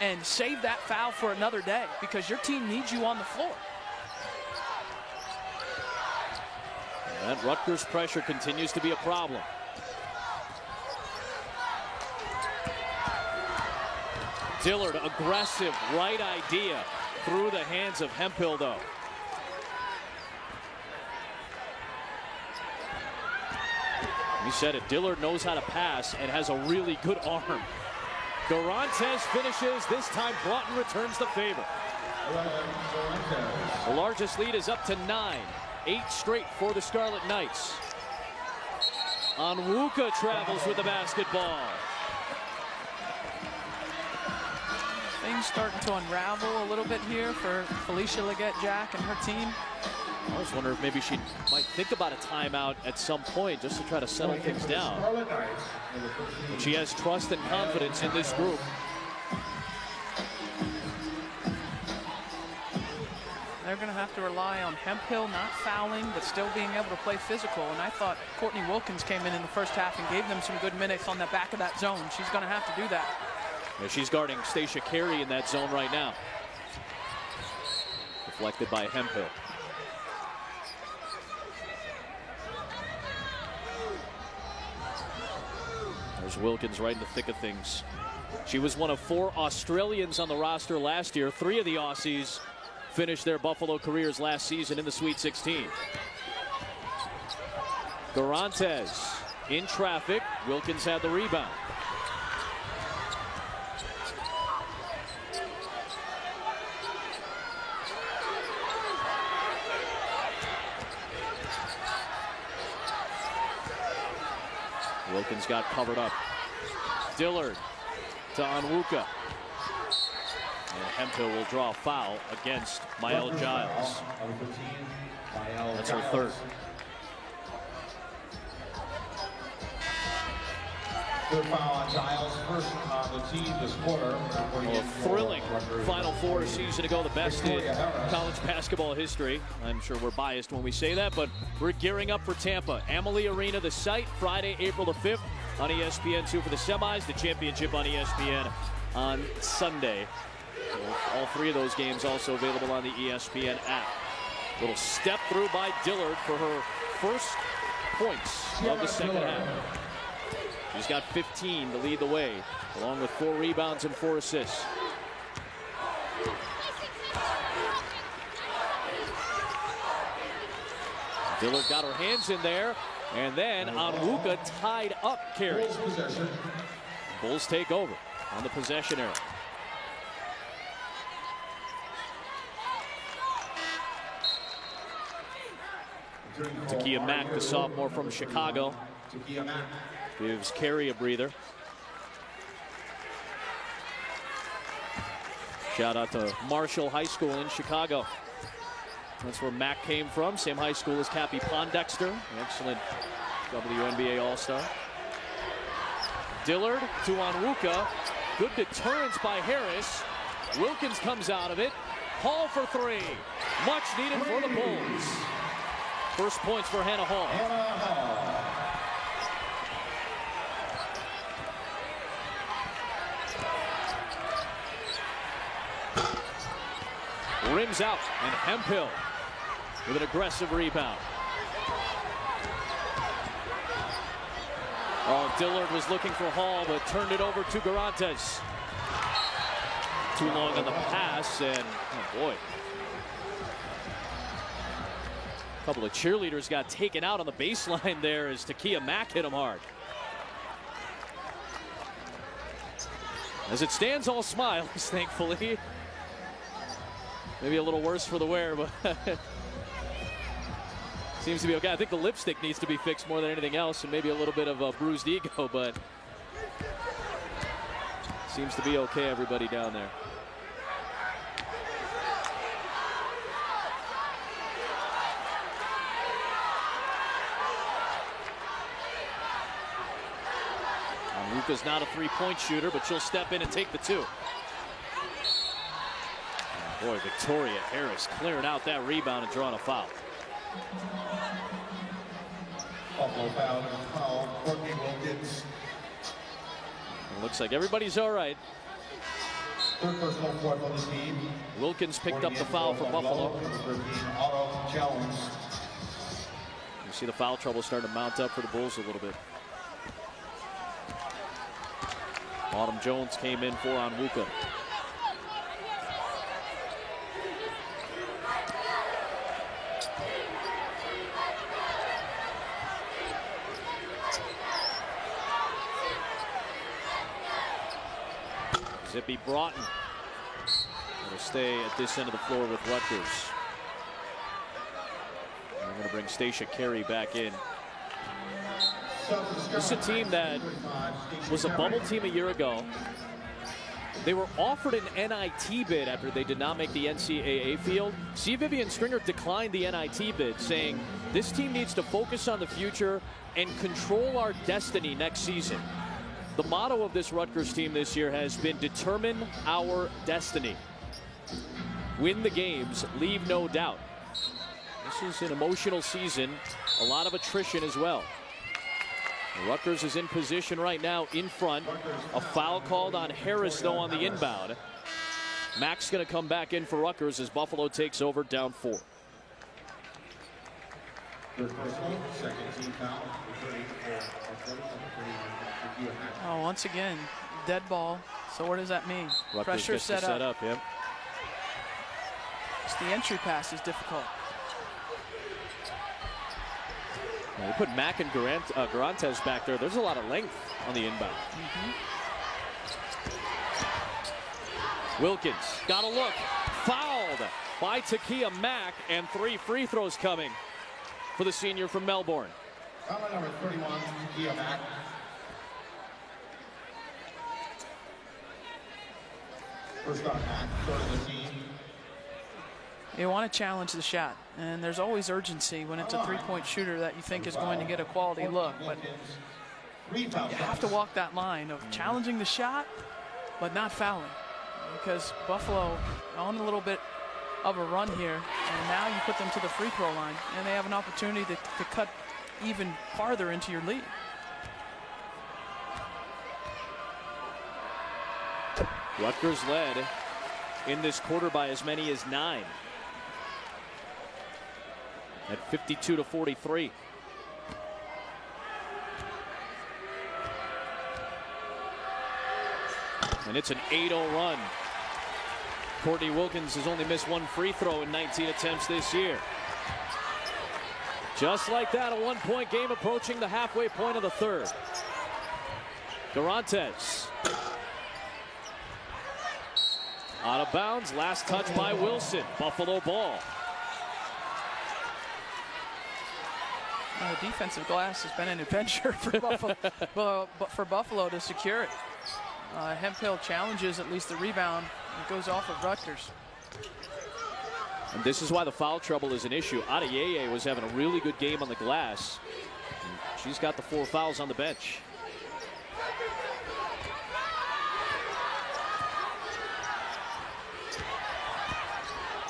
and save that foul for another day, because your team needs you on the floor.
And Rutgers pressure continues to be a problem. Dillard, aggressive, right idea through the hands of Hemphill, though. You said it, Dillard knows how to pass and has a really good arm. Garantes finishes, this time Broughton returns the favor. The largest lead is up to 9, 8 straight for the Scarlet Knights. Onwuka travels with the basketball.
Things starting to unravel a little bit here for Felicia Leggett-Jack and her team.
I was wondering if maybe she might think about a timeout at some point just to try to settle things down. But she has trust and confidence in this group.
They're going to have to rely on Hemphill not fouling, but still being able to play physical. And I thought Courtney Wilkins came in the first half and gave them some good minutes on the back of that zone. She's going to have to do that.
Yeah, she's guarding Stacia Carey in that zone right now. Deflected by Hemphill. There's Wilkins right in the thick of things. She was one of 4 Australians on the roster last year. 3 of the Aussies finished their Buffalo careers last season in the Sweet 16. Garantes in traffic. Wilkins had the rebound. Wilkins got covered up. Dillard to Onwuka. And Hemphill will draw a foul against Mael Giles. That's her 3rd.
Third foul on Giles, first on the team this quarter.
A thrilling Final Four season ago, the best in college basketball history. I'm sure we're biased when we say that, but we're gearing up for Tampa. Amalie Arena, the site, Friday, April the 5th on ESPN2 for the semis, the championship on ESPN on Sunday. All 3 of those games also available on the ESPN app. Little step through by Dillard for her first points of the second half. She's got 15 to lead the way, along with 4 rebounds and 4 assists. Dillard got her hands in there, and then Onwuka tied up Carey. Bulls take over on the possession arrow. Takia Mack, the sophomore from Chicago, gives Carey a breather. Shout out to Marshall High School in Chicago. That's where Mack came from. Same high school as Cappy Pondexter, an excellent WNBA All-Star. Dillard to Onwuka. Good deterrence by Harris. Wilkins comes out of it. Hall for three. Much needed for the Bulls. First points for Hannah Hall. Rims out, and Hemphill with an aggressive rebound. Oh, Dillard was looking for Hall, but turned it over to Garantes. Too long on the pass, and oh boy. A couple of cheerleaders got taken out on the baseline there as Takia Mack hit him hard. As it stands, all smiles, thankfully. Maybe a little worse for the wear, but seems to be okay. I think the lipstick needs to be fixed more than anything else, and maybe a little bit of a bruised ego, but seems to be okay, everybody down there. Luka's not a three-point shooter, but she'll step in and take the two. Boy, Victoria Harris clearing out that rebound and drawing a foul. It looks like everybody's all right. Wilkins picked up the foul for Buffalo. You see the foul trouble starting to mount up for the Bulls a little bit. Autumn Jones came in for Onwuka. Zippy Broughton will stay at this end of the floor with Rutgers. And we're going to bring Stacia Carey back in. This is a team that was a bubble team a year ago. They were offered an NIT bid after they did not make the NCAA field. C. Vivian Stringer declined the NIT bid, saying this team needs to focus on the future and control our destiny next season. The motto of this Rutgers team this year has been determine our destiny. Win the games, leave no doubt. This is an emotional season, a lot of attrition as well. Rutgers is in position right now in front. A foul called on Harris, though, on the inbound. Mack's going to come back in for Rutgers as Buffalo takes over down 4.
Oh, once again, dead ball. So what does that mean?
Rutgers
Pressure set up.
Yep.
Just the entry pass is difficult.
Well, they put Mack and Garantes back there. There's a lot of length on the inbound. Wilkins got a look. Fouled by Takia Mack, and 3 free throws coming for the senior from Melbourne.
Number 31, Takia Mack. First on Mack, third of the team.
You want to challenge the shot, and there's always urgency when it's a three-point shooter that you think is going to get a quality look, but you have to walk that line of challenging the shot but not fouling, because Buffalo on a little bit of a run here, and now you put them to the free throw line and they have an opportunity to cut even farther into your lead.
Rutgers led in this quarter by as many as 9. At 52-43. And it's an 8-0 run. Courtney Wilkins has only missed 1 free throw in 19 attempts this year. Just like that, a 1-point game approaching the halfway point of the third. Garantes. Out of bounds, last touch by Wilson. Buffalo ball.
The defensive glass has been an adventure for Buffalo to secure it. Hemphill challenges at least the rebound. It goes off of Rutgers.
And this is why the foul trouble is an issue. Adeyeye was having a really good game on the glass. She's got the 4 fouls on the bench.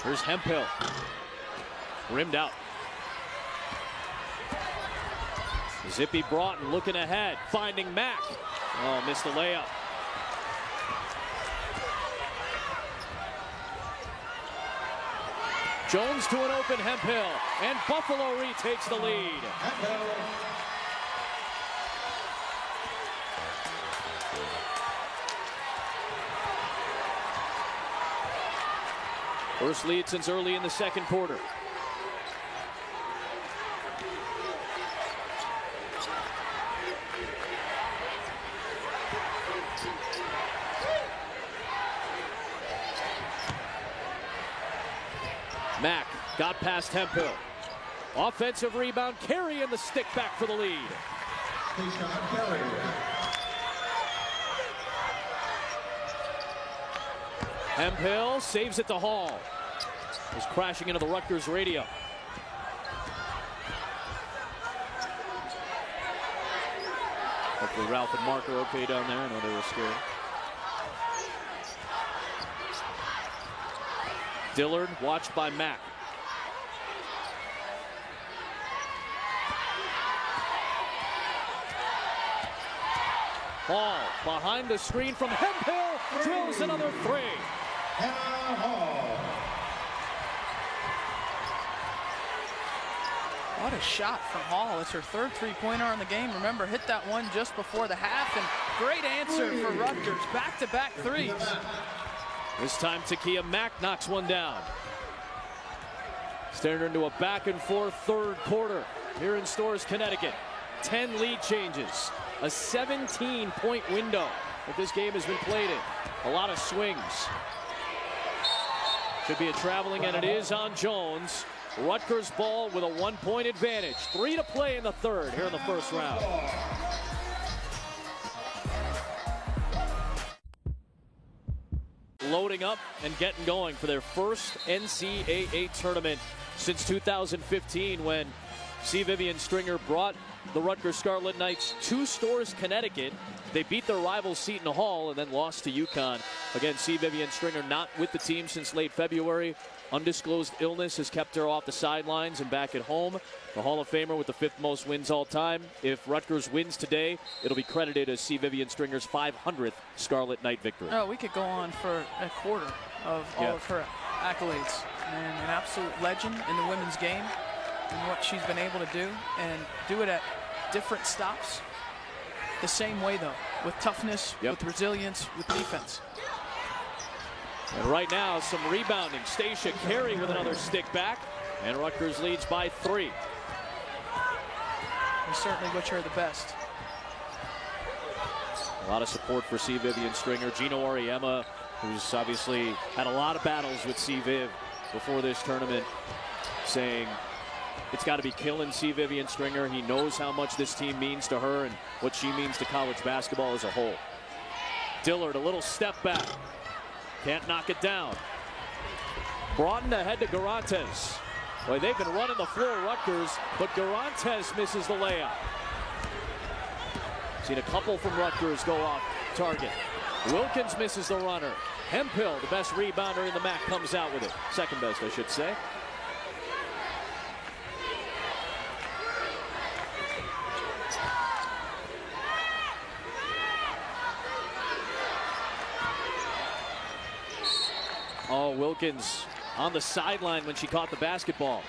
Here's Hemphill. Rimmed out. Zippy Broughton looking ahead, finding Mack. Oh, missed the layup. Jones to an open Hemphill, and Buffalo retakes the lead. First lead since early in the second quarter. Mack got past Hemphill. Offensive rebound, Carey in the stick back for the lead. Hemphill saves it to Hall. Is crashing into the Rutgers radio. Hopefully Ralph and Mark are okay down there. I know they were scared. Dillard watched by Mack. Hall behind the screen from Hemphill, drills another 3.
What a shot from Hall. It's her 3rd three-pointer on the game. Remember, hit that one just before the half, and great answer for Rutgers. Back-to-back threes.
This time Takia Mack knocks one down. Staring into a back-and-forth third quarter here in Storrs, Connecticut. 10 lead changes. A 17-point window that this game has been played in. A lot of swings. Should be a traveling, and it is on Jones. Rutgers ball with a 1-point advantage. 3 to play in the third here in the first round. Loading up and getting going for their first NCAA tournament since 2015, when C. Vivian Stringer brought the Rutgers Scarlet Knights to Storrs, Connecticut. They beat their rival Seton Hall and then lost to UConn. Again, C. Vivian Stringer not with the team since late February. Undisclosed illness has kept her off the sidelines and back at home. The Hall of Famer with the 5th most wins all time. If Rutgers wins today, it'll be credited as C. Vivian Stringer's 500th Scarlet Knight victory.
Oh, we could go on for a quarter of all of her accolades. And an absolute legend in the women's game and what she's been able to do, and do it at different stops. The same way, though, with toughness, with resilience, with defense.
And right now, some rebounding. Stacia Carey with another stick back, and Rutgers leads by 3.
We certainly wish her the best.
A lot of support for C. Vivian Stringer. Gino Auriemma, who's obviously had a lot of battles with C. Viv before this tournament, saying it's got to be killing C. Vivian Stringer. He knows how much this team means to her and what she means to college basketball as a whole. Dillard, a little step back. Can't knock it down. Broughton ahead to Garantes. Boy, they've been running the floor, Rutgers, but Garantes misses the layup. Seen a couple from Rutgers go off target. Wilkins misses the runner. Hemphill, the best rebounder in the MAC, comes out with it. Second best, I should say. Oh, Wilkins on the sideline when she caught the basketball.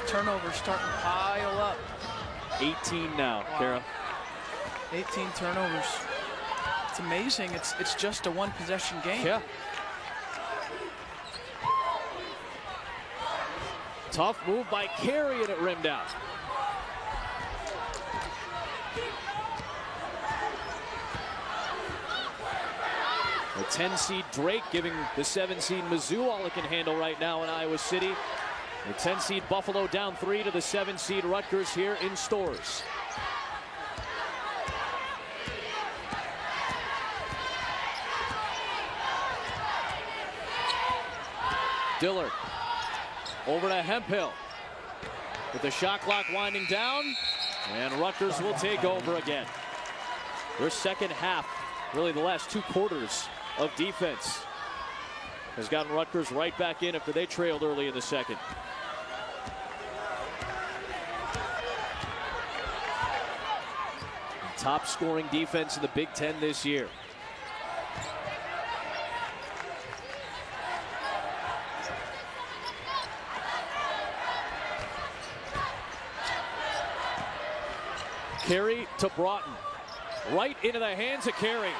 Turnovers starting to pile up.
18 now, Kara.
18 turnovers. It's amazing. It's just a one-possession game.
Yeah. Tough move by Carey, and it rimmed out. The 10-seed Drake giving the 7-seed Mizzou all it can handle right now in Iowa City. The 10-seed Buffalo down 3 to the 7-seed Rutgers here in Stores. Dillard over to Hemphill with the shot clock winding down, and Rutgers will take over again. Their second half, really the last 2 quarters of defense, has gotten Rutgers right back in after they trailed early in the second. Top scoring defense in the Big Ten this year. Carey to Broughton. Right into the hands of Carey.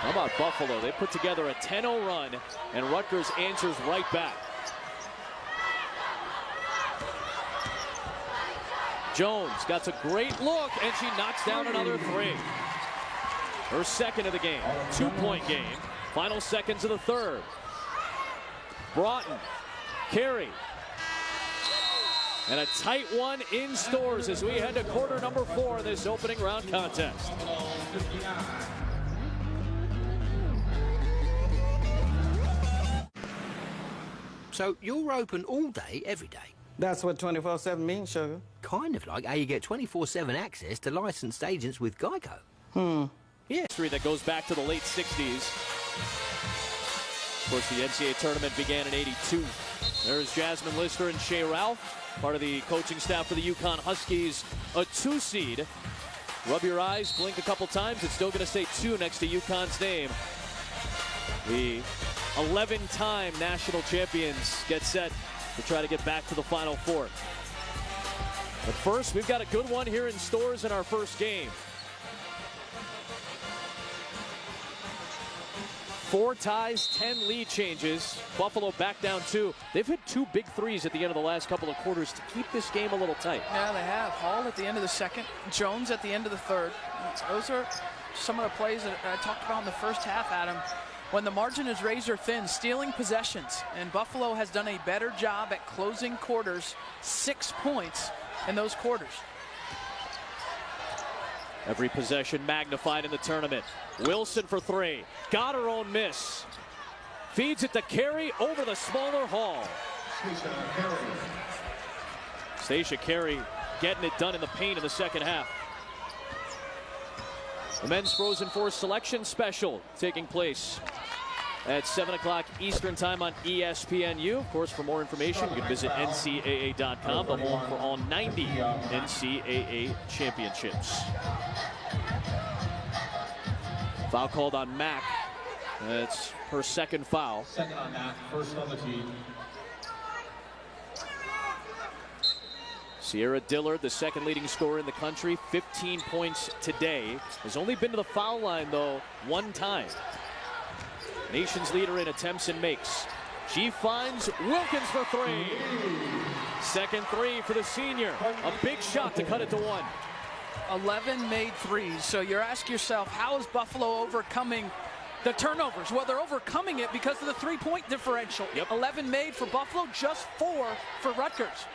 How about Buffalo? They put together a 10-0 run, and Rutgers answers right back. Jones got a great look, and she knocks down another 3. Her second of the game. 2-point game. Final seconds of the third. Broughton, Carey. And a tight one in Stores as we head to quarter number 4 of this opening round contest.
So you're open all day, every day?
That's what 24/7 means, sugar.
Kind of like how you get 24/7 access to licensed agents with Geico. Yeah.
History that goes back to the late 60s. Of course, the NCAA tournament began in '82. There's Jasmine Lister and Shea Ralph, part of the coaching staff for the UConn Huskies, a 2-seed. Rub your eyes, blink a couple times. It's still going to say 2 next to UConn's name. The 11-time national champions get set to try to get back to the Final Four. But first, we've got a good one here in Stores in our first game. 4 ties, 10 lead changes. Buffalo back down 2. They've hit 2 big threes at the end of the last couple of quarters to keep this game a little tight.
Yeah, they have. Hall at the end of the second, Jones at the end of the third. Those are some of the plays that I talked about in the first half, Adam. When the margin is razor thin, stealing possessions, and Buffalo has done a better job at closing quarters, 6 points in those quarters.
Every possession magnified in the tournament. Wilson for 3. Got her own miss. Feeds it to Carey over the smaller Hall. Stacia Carey getting it done in the paint in the second half. The men's Frozen Four selection special taking place at 7 o'clock Eastern time on ESPNU. Of course, for more information, you can visit NCAA.com, the home for all 90 NCAA championships. Foul called on Mack. That's her second foul.
Second on Mack, first on the team.
Sierra Dillard, the second leading scorer in the country, 15 points today. Has only been to the foul line, though, 1 time. Nation's leader in attempts and makes. She finds Wilkins for 3. Second 3 for the senior. A big shot to cut it to 1.
11 made threes. So you're asking yourself, how is Buffalo overcoming the turnovers? Well, they're overcoming it because of the 3-point differential.
Yep.
11 made for Buffalo, just 4 for Rutgers.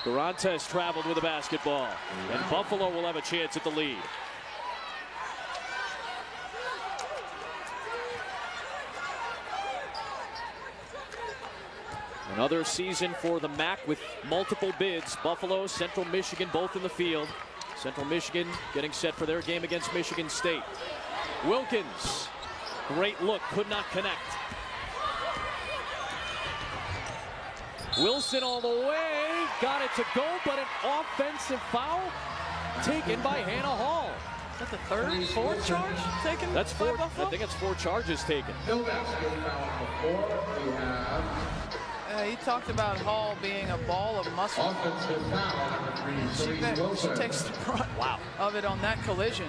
Garantes traveled with the basketball, and Buffalo will have a chance at the lead. Another season for the MAC with multiple bids. Buffalo, Central Michigan, both in the field. Central Michigan getting set for their game against Michigan State. Wilkins, great look, could not connect. Wilson all the way, got it to go, but an offensive foul taken by Hannah Hall.
Is that the third, 4th charge taken?
That's 4.
by Buffalo?
I think that's 4 charges taken.
No basketball foul before we have
He talked about Hall being a ball of muscle.
offensive foul number 3, Therese
She
Wilson.
takes the brunt of it on that collision.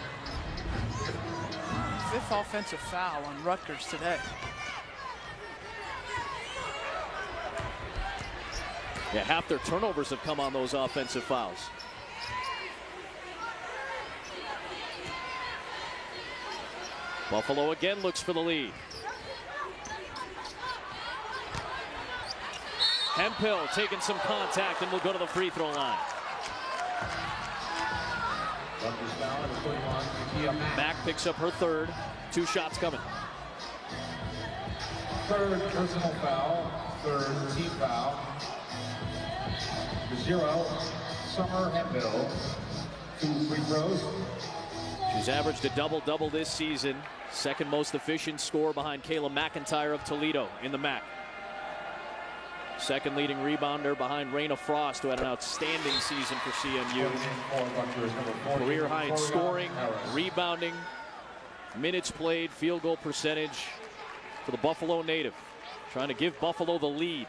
5th offensive foul on Rutgers today.
Yeah, half their turnovers have come on those offensive fouls. Buffalo again looks for the lead. Hemphill taking some contact and will go to the free throw line. Mack picks up her third. 2 shots coming.
Third personal foul, third team foul. 0, Summer Hemphill. 2 free throws.
She's averaged a double-double this season. Second most efficient scorer behind Kayla McIntyre of Toledo in the MAC. Second leading rebounder behind Raina Frost, who had an outstanding season for CMU. Career high in scoring, rebounding, minutes played, field goal percentage for the Buffalo native. Trying to give Buffalo the lead.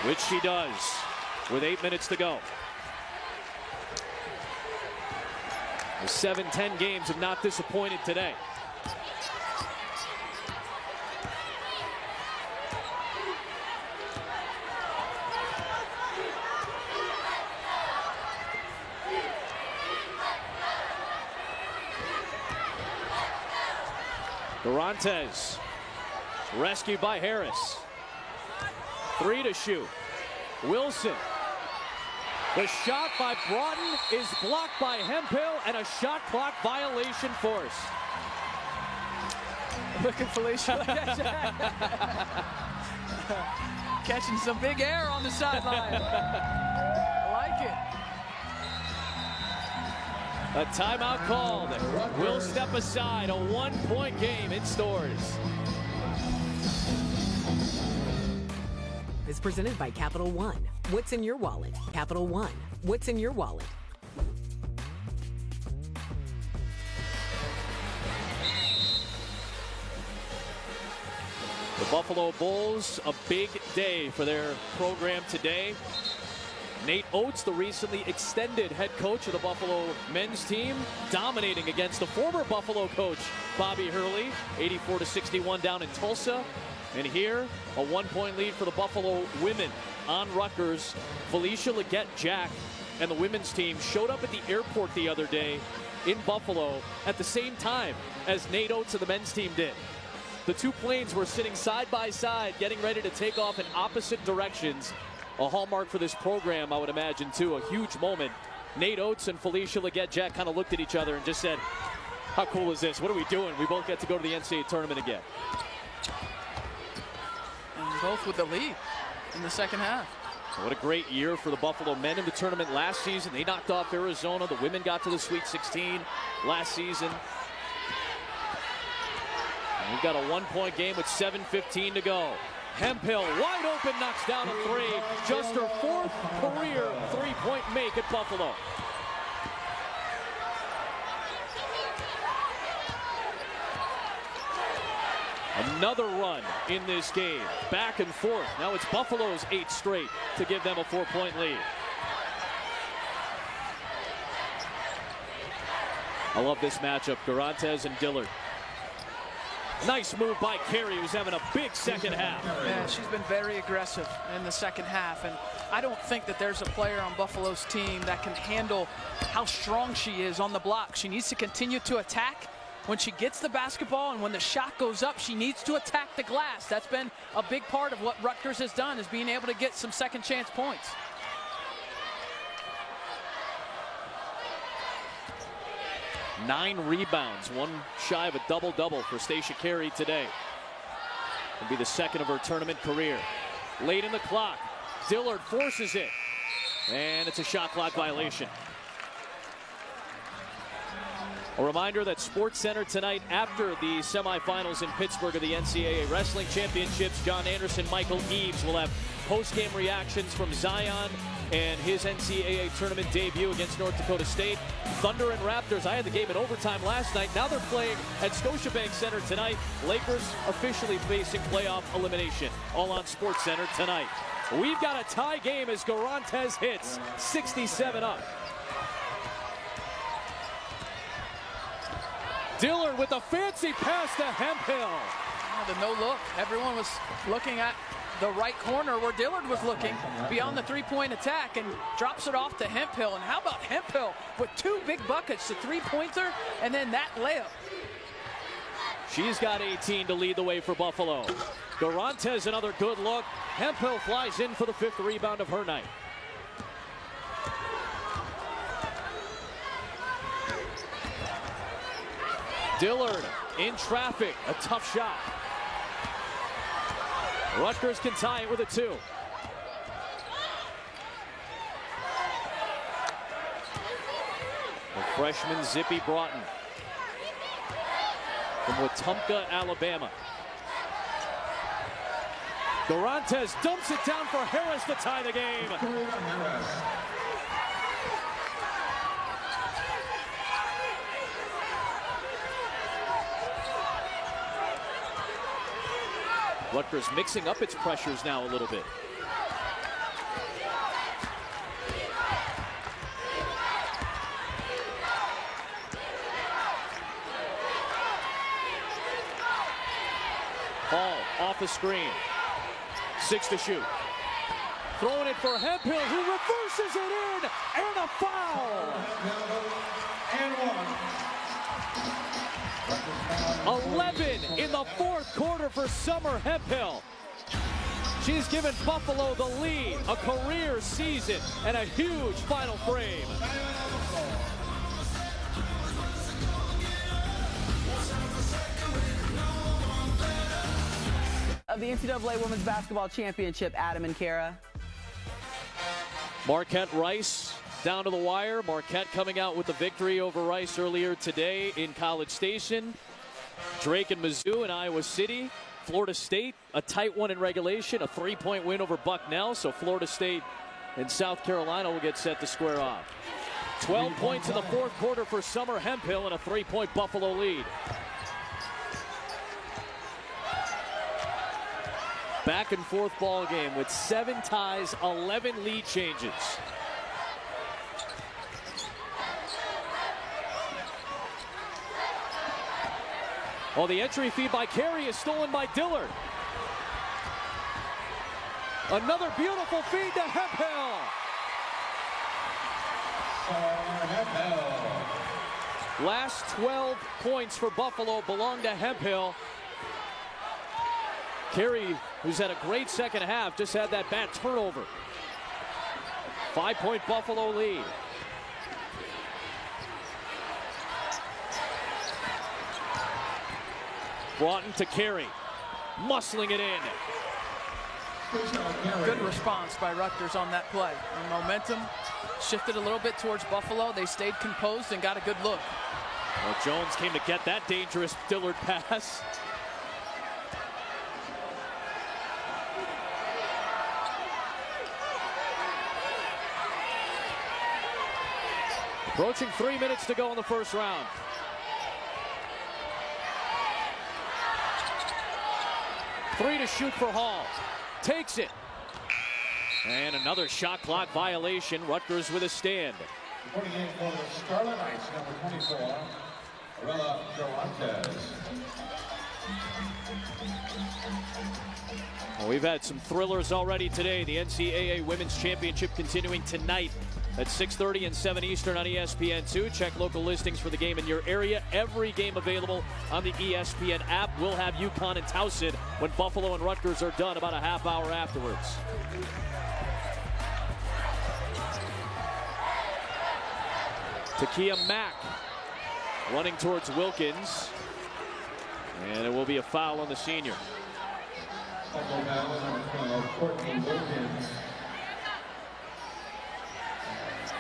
Which she does with 8 minutes to go. The 7-10 games have not disappointed today. Durantes rescued by Harris. 3 to shoot. Wilson. The shot by Broughton is blocked by Hemphill, and a shot clock violation force.
Look at Felicia. Catching some big air on the sideline. I like it.
A timeout called. Will step aside. A 1-point game in Stores.
Is presented by Capital One. What's in your wallet? Capital One. What's in your wallet?
The Buffalo Bulls, a big day for their program today. Nate Oates, the recently extended head coach of the Buffalo men's team, dominating against the former Buffalo coach, Bobby Hurley, 84-61 down in Tulsa. And here, a 1-point lead for the Buffalo women on Rutgers. Felicia Leggett-Jack and the women's team showed up at the airport the other day in Buffalo at the same time as Nate Oates and the men's team did. The 2 planes were sitting side by side, getting ready to take off in opposite directions. A hallmark for this program, I would imagine, too. A huge moment. Nate Oates and Felicia Leggett-Jack kind of looked at each other and just said, how cool is this? What are we doing? We both get to go to the NCAA tournament again.
And both with the lead in the second half.
What a great year for the Buffalo men in the tournament last season. They knocked off Arizona. The women got to the Sweet 16 last season. And we've got a 1-point game with 7:15 to go. Hemphill, wide open, knocks down a 3. Just her 4th career 3-point make at Buffalo. Another run in this game. Back and forth. Now it's Buffalo's 8th straight to give them a 4-point lead. I love this matchup. Durantes and Dillard. Nice move by Carey, who's having a big second half.
Yeah, she's been very aggressive in the second half, and I don't think that there's a player on Buffalo's team that can handle how strong she is on the block. She needs to continue to attack when she gets the basketball, and when the shot goes up, she needs to attack the glass. That's been a big part of what Rutgers has done, is being able to get some second chance points.
Nine rebounds, one shy of a double-double for Stacia Carey today. It'll be the second of her tournament career. Late in the clock, Dillard forces it, and it's a shot clock violation. A reminder that SportsCenter tonight, after the semifinals in Pittsburgh of the NCAA Wrestling Championships, John Anderson, Michael Eaves will have post-game reactions from Zion and his NCAA tournament debut against North Dakota State. Thunder and Raptors, I had the game in overtime last night. Now they're playing at Scotiabank Center tonight. Lakers officially facing playoff elimination. All on SportsCenter tonight. We've got a tie game as Durantes hits 67 up. Dillard with a fancy pass to Hemphill.
The no look. Everyone was looking at the right corner where Dillard was looking beyond the three-point attack and drops it off to Hemphill. And how about Hemphill with 2 big buckets, the three-pointer and then that layup.
She's got 18 to lead the way for Buffalo. Garantes another good look. Hemphill flies in for the 5th rebound of her night. Dillard in traffic, a tough shot. Rutgers can tie it with a 2. The freshman Zippy Broughton from Wetumpka, Alabama. Garantes dumps it down for Harris to tie the game. Rutgers mixing up its pressures now a little bit. Hall off a screen. 6 to shoot. Throwing it for Hemphill, who reverses it in, and a foul.
And 1.
11 in the 4th quarter for Summer Hemphill. She's given Buffalo the lead, a career season, and a huge final frame.
Of the NCAA Women's Basketball Championship, Adam and Kara.
Marquette Rice down to the wire. Marquette coming out with the victory over Rice earlier today in College Station. Drake and Mizzou in Iowa City. Florida State, a tight one in regulation, a 3-point win over Bucknell. So Florida State and South Carolina will get set to square off. 12 points in the 4th quarter for Summer Hemphill and a 3-point Buffalo lead. Back and forth ball game with 7 ties, 11 lead changes. Oh, the entry feed by Carey is stolen by Dillard. Another beautiful feed to Hemphill. Last 12 points for Buffalo belong to Hemphill. Carey, who's had a great second half, just had that bad turnover. 5-point Buffalo lead. Broughton to Carey, muscling it in.
Good response by Rutgers on that play. And momentum shifted a little bit towards Buffalo. They stayed composed and got a good look.
Well, Jones came to get that dangerous Dillard pass. Approaching 3 minutes to go in the first round. Three to shoot for Hall. Takes it. And another shot clock violation. Rutgers with a stand.
28 for the Scarlet Knights, number 24, Arella Garantes.
Well, we've had some thrillers already today. The NCAA Women's Championship continuing tonight at 6:30 and 7 Eastern on ESPN2. Check local listings for the game in your area. Every game available on the ESPN app. We'll have UConn and Towson when Buffalo and Rutgers are done about a half hour afterwards. Takia Mack running towards Wilkins. And it will be a foul on the senior.
Courtney Wilkins.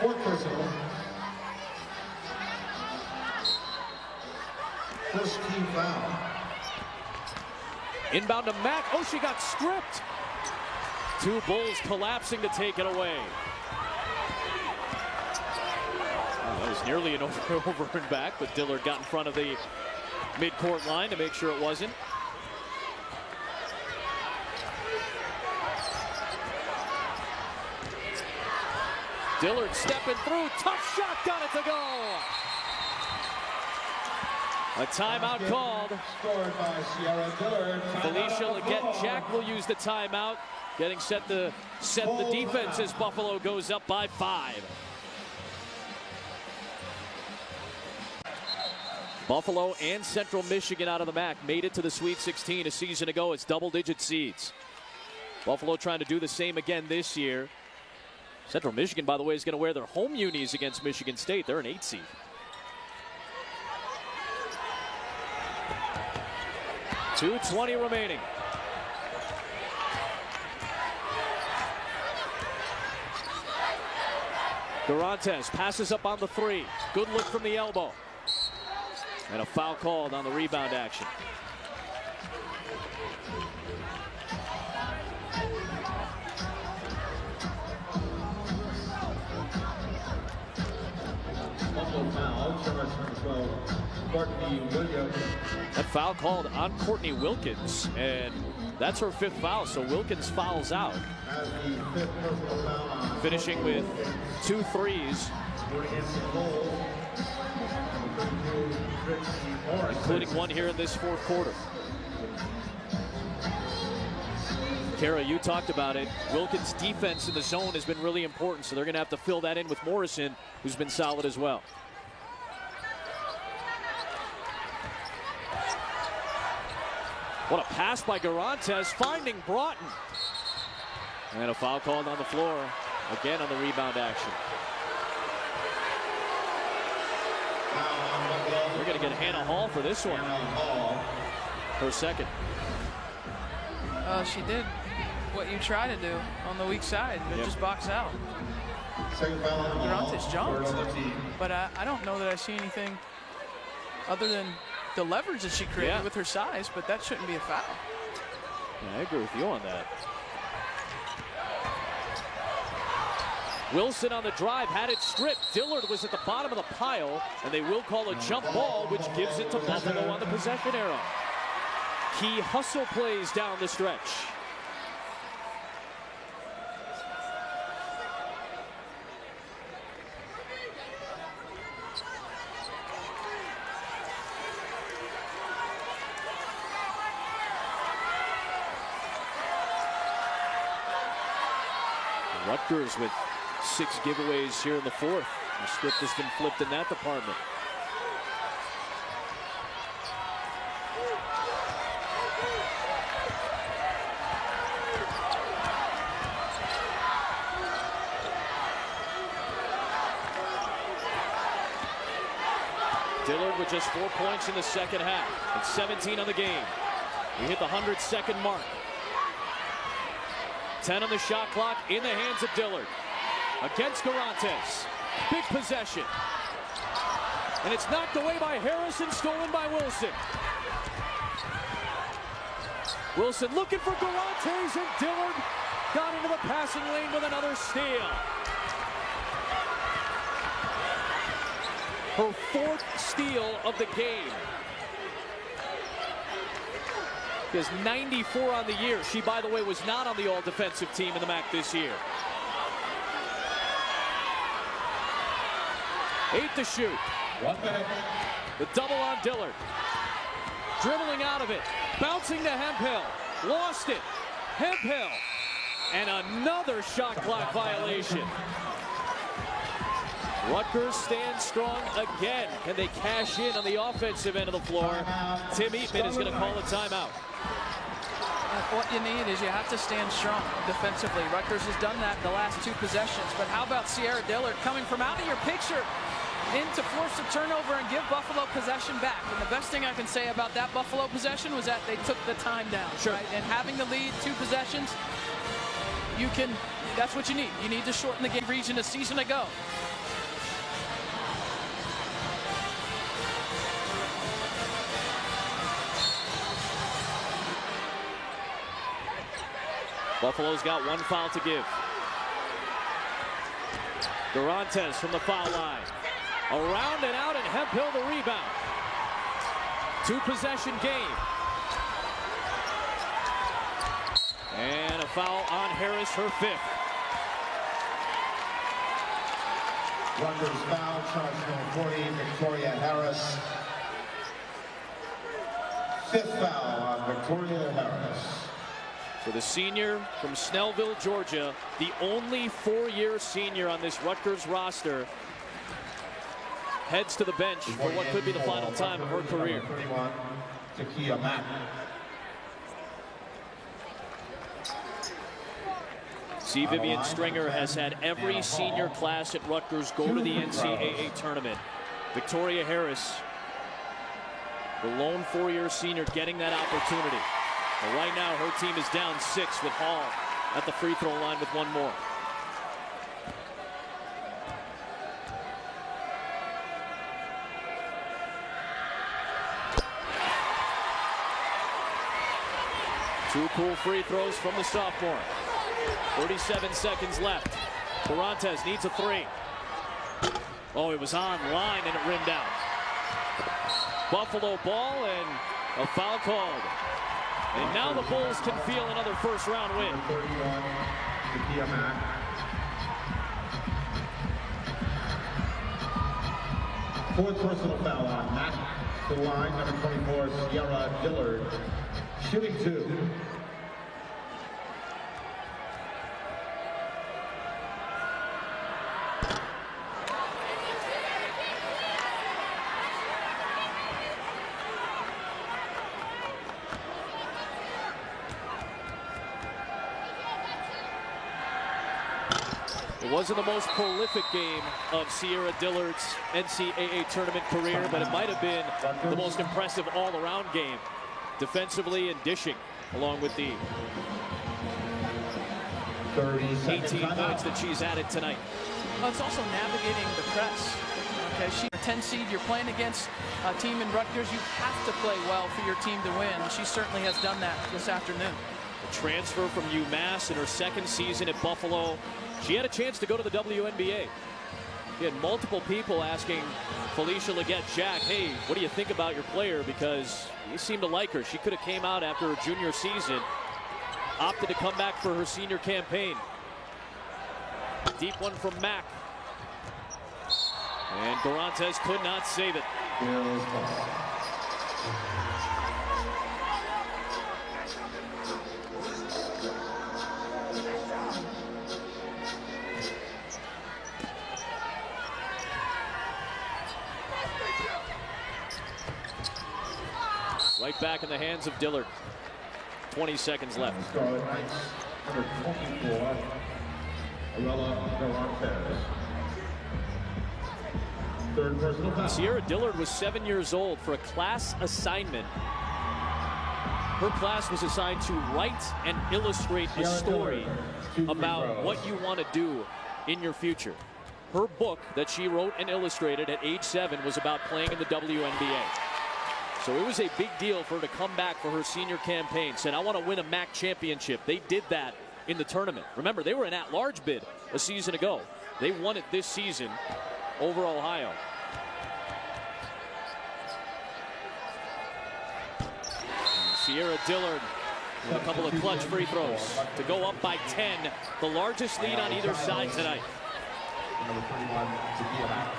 Fourth personal. First team foul.
Inbound to Mack. Oh, she got stripped. Two Bulls collapsing to take it away. That was nearly an over and back, but Dillard got in front of the midcourt line to make sure it wasn't. Dillard stepping through, tough shot, got it to go. A timeout called.
Scored by Sierra Dillard.
Felicia Jack will use the timeout, getting set to set the defense as Buffalo goes up by 5. Buffalo and Central Michigan out of the MAC made it to the Sweet 16 a season ago as double-digit seeds. Buffalo trying to do the same again this year. Central Michigan, by the way, is going to wear their home unis against Michigan State. They're an 8 seed. .220 remaining. Garantes passes up on the 3. Good look from the elbow. And a foul called on the rebound action. That foul called on Courtney Wilkins, and that's her 5th foul, so Wilkins fouls out. Finishing with 2 threes, including one here in this 4th quarter. Kara, you talked about it. Wilkins' defense in the zone has been really important, so they're going to have to fill that in with Morrison, who's been solid as well. What a pass by Garantes, finding Broughton. And a foul called on the floor, again on the rebound action. We're going to get Hannah Hall for this one. Her 2nd.
She did what you try to do on the weak side, and just box out. Garantes jumped, but I don't know that I see anything other than the leverage that she created with her size, but that shouldn't be a foul.
Yeah, I agree with you on that. Wilson on the drive, had it stripped. Dillard was at the bottom of the pile, and they will call a jump ball, which gives it to Buffalo on the possession arrow. Key hustle plays down the stretch. Rutgers with 6 giveaways here in the 4th. The script has been flipped in that department. Dillard with just 4 points in the 2nd half and 17 on the game. We hit the 100-second mark. 10 on the shot clock, in the hands of Dillard. Against Garantes. Big possession. And it's knocked away by Harrison, stolen by Wilson. Wilson looking for Garantes, and Dillard got into the passing lane with another steal. Her 4th steal of the game. She has 94 on the year. She, by the way, was not on the all-defensive team in the MAC this year. 8 to shoot.
1 minute.
The double on Dillard. Dribbling out of it. Bouncing to Hemphill. Lost it. Hemphill. And another shot clock violation. Rutgers stands strong again. Can they cash in on the offensive end of the floor? Tim Eatman is going to call a timeout.
What you need is you have to stand strong defensively. Rutgers has done that the last 2 possessions. But how about Sierra Dillard coming from out of your picture in to force a turnover and give Buffalo possession back? And the best thing I can say about that Buffalo possession was that they took the time down.
Sure.
Right? And having the lead 2 possessions, that's what you need. You need to shorten the game region a season ago.
Buffalo's got 1 foul to give. Garantes from the foul line. Around and out, and Hemphill the rebound. 2-possession game. And a foul on Harris, her 5th.
Rutgers foul, charge number 40, Victoria Harris. Fifth foul on Victoria Harris.
So the senior from Snellville, Georgia, the only four-year senior on this Rutgers roster, heads to the bench for what could be the final time of her career.
31, Takia Mack.
C. Vivian Stringer has had every senior class at Rutgers go to the NCAA tournament. Victoria Harris, the lone four-year senior, getting that opportunity. But right now, her team is down 6 with Hall at the free throw line with one more. Two cool free throws from the sophomore. 37 seconds left. Barantes needs a three. Oh, it was on line and it rimmed out. Buffalo ball and a foul called. And now the Bulls can feel another first-round win.
31, Takia Mack. Fourth personal foul on Mack. To the line, number 24, Sierra Dillard. Shooting 2.
It wasn't the most prolific game of Sierra Dillard's NCAA tournament career, but it might have been the most impressive all-around game, defensively and dishing, along with the 18 points that she's added tonight.
Well, it's also navigating the press. Okay, she's a 10 seed. You're playing against a team in Rutgers. You have to play well for your team to win. She certainly has done that this afternoon.
A transfer from UMass in her second season at Buffalo. She had a chance to go to the WNBA. She had multiple people asking Felicia Leggett-Jack, hey, what do you think about your player? Because you seem to like her. She could have came out after her junior season, opted to come back for her senior campaign. Deep one from Mack. And Garantes could not save it. Right back in the hands of Dillard. 20 seconds left.
Scarlet Knights, number 24, Arella Garantes. Third personal foul.
Sierra Dillard was 7 years old for a class assignment. Her class was assigned to write and illustrate a story about what you want to do in your future. Her book that she wrote and illustrated at age 7 was about playing in the WNBA. So it was a big deal for her to come back for her senior campaign. Said, I want to win a MAC championship. They did that in the tournament. Remember, they were an at-large bid a season ago. They won it this season over Ohio. Sierra Dillard with a couple of clutch free throws to go up by 10. The largest lead on either side tonight.
Number 31, Takia Mack.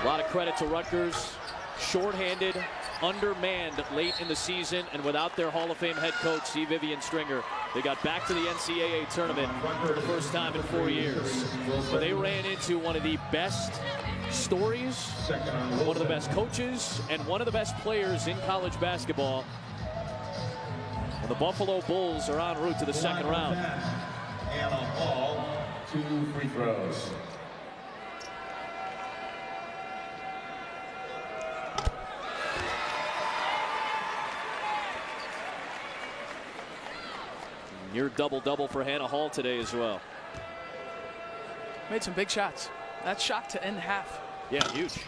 A lot of credit to Rutgers. Shorthanded, undermanned late in the season, and without their Hall of Fame head coach, C. Vivian Stringer, they got back to the NCAA tournament for the first time in 4 years. But they ran into one of the best stories, one of the best coaches, and one of the best players in college basketball. And the Buffalo Bulls are en route to the second round.
Anna Hall, 2 free throws.
Near double-double for Hannah Hall today as well.
Made some big shots. That shot to end half.
Yeah, huge.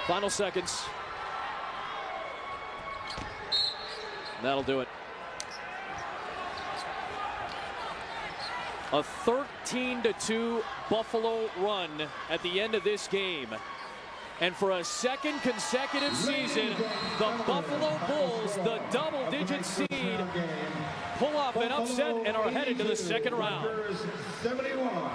Final seconds. That'll do it. A 13-2 Buffalo run at the end of this game. And for a second consecutive season, the Buffalo Bulls, the double-digit seed, pull off an upset and are headed to the second round.
71.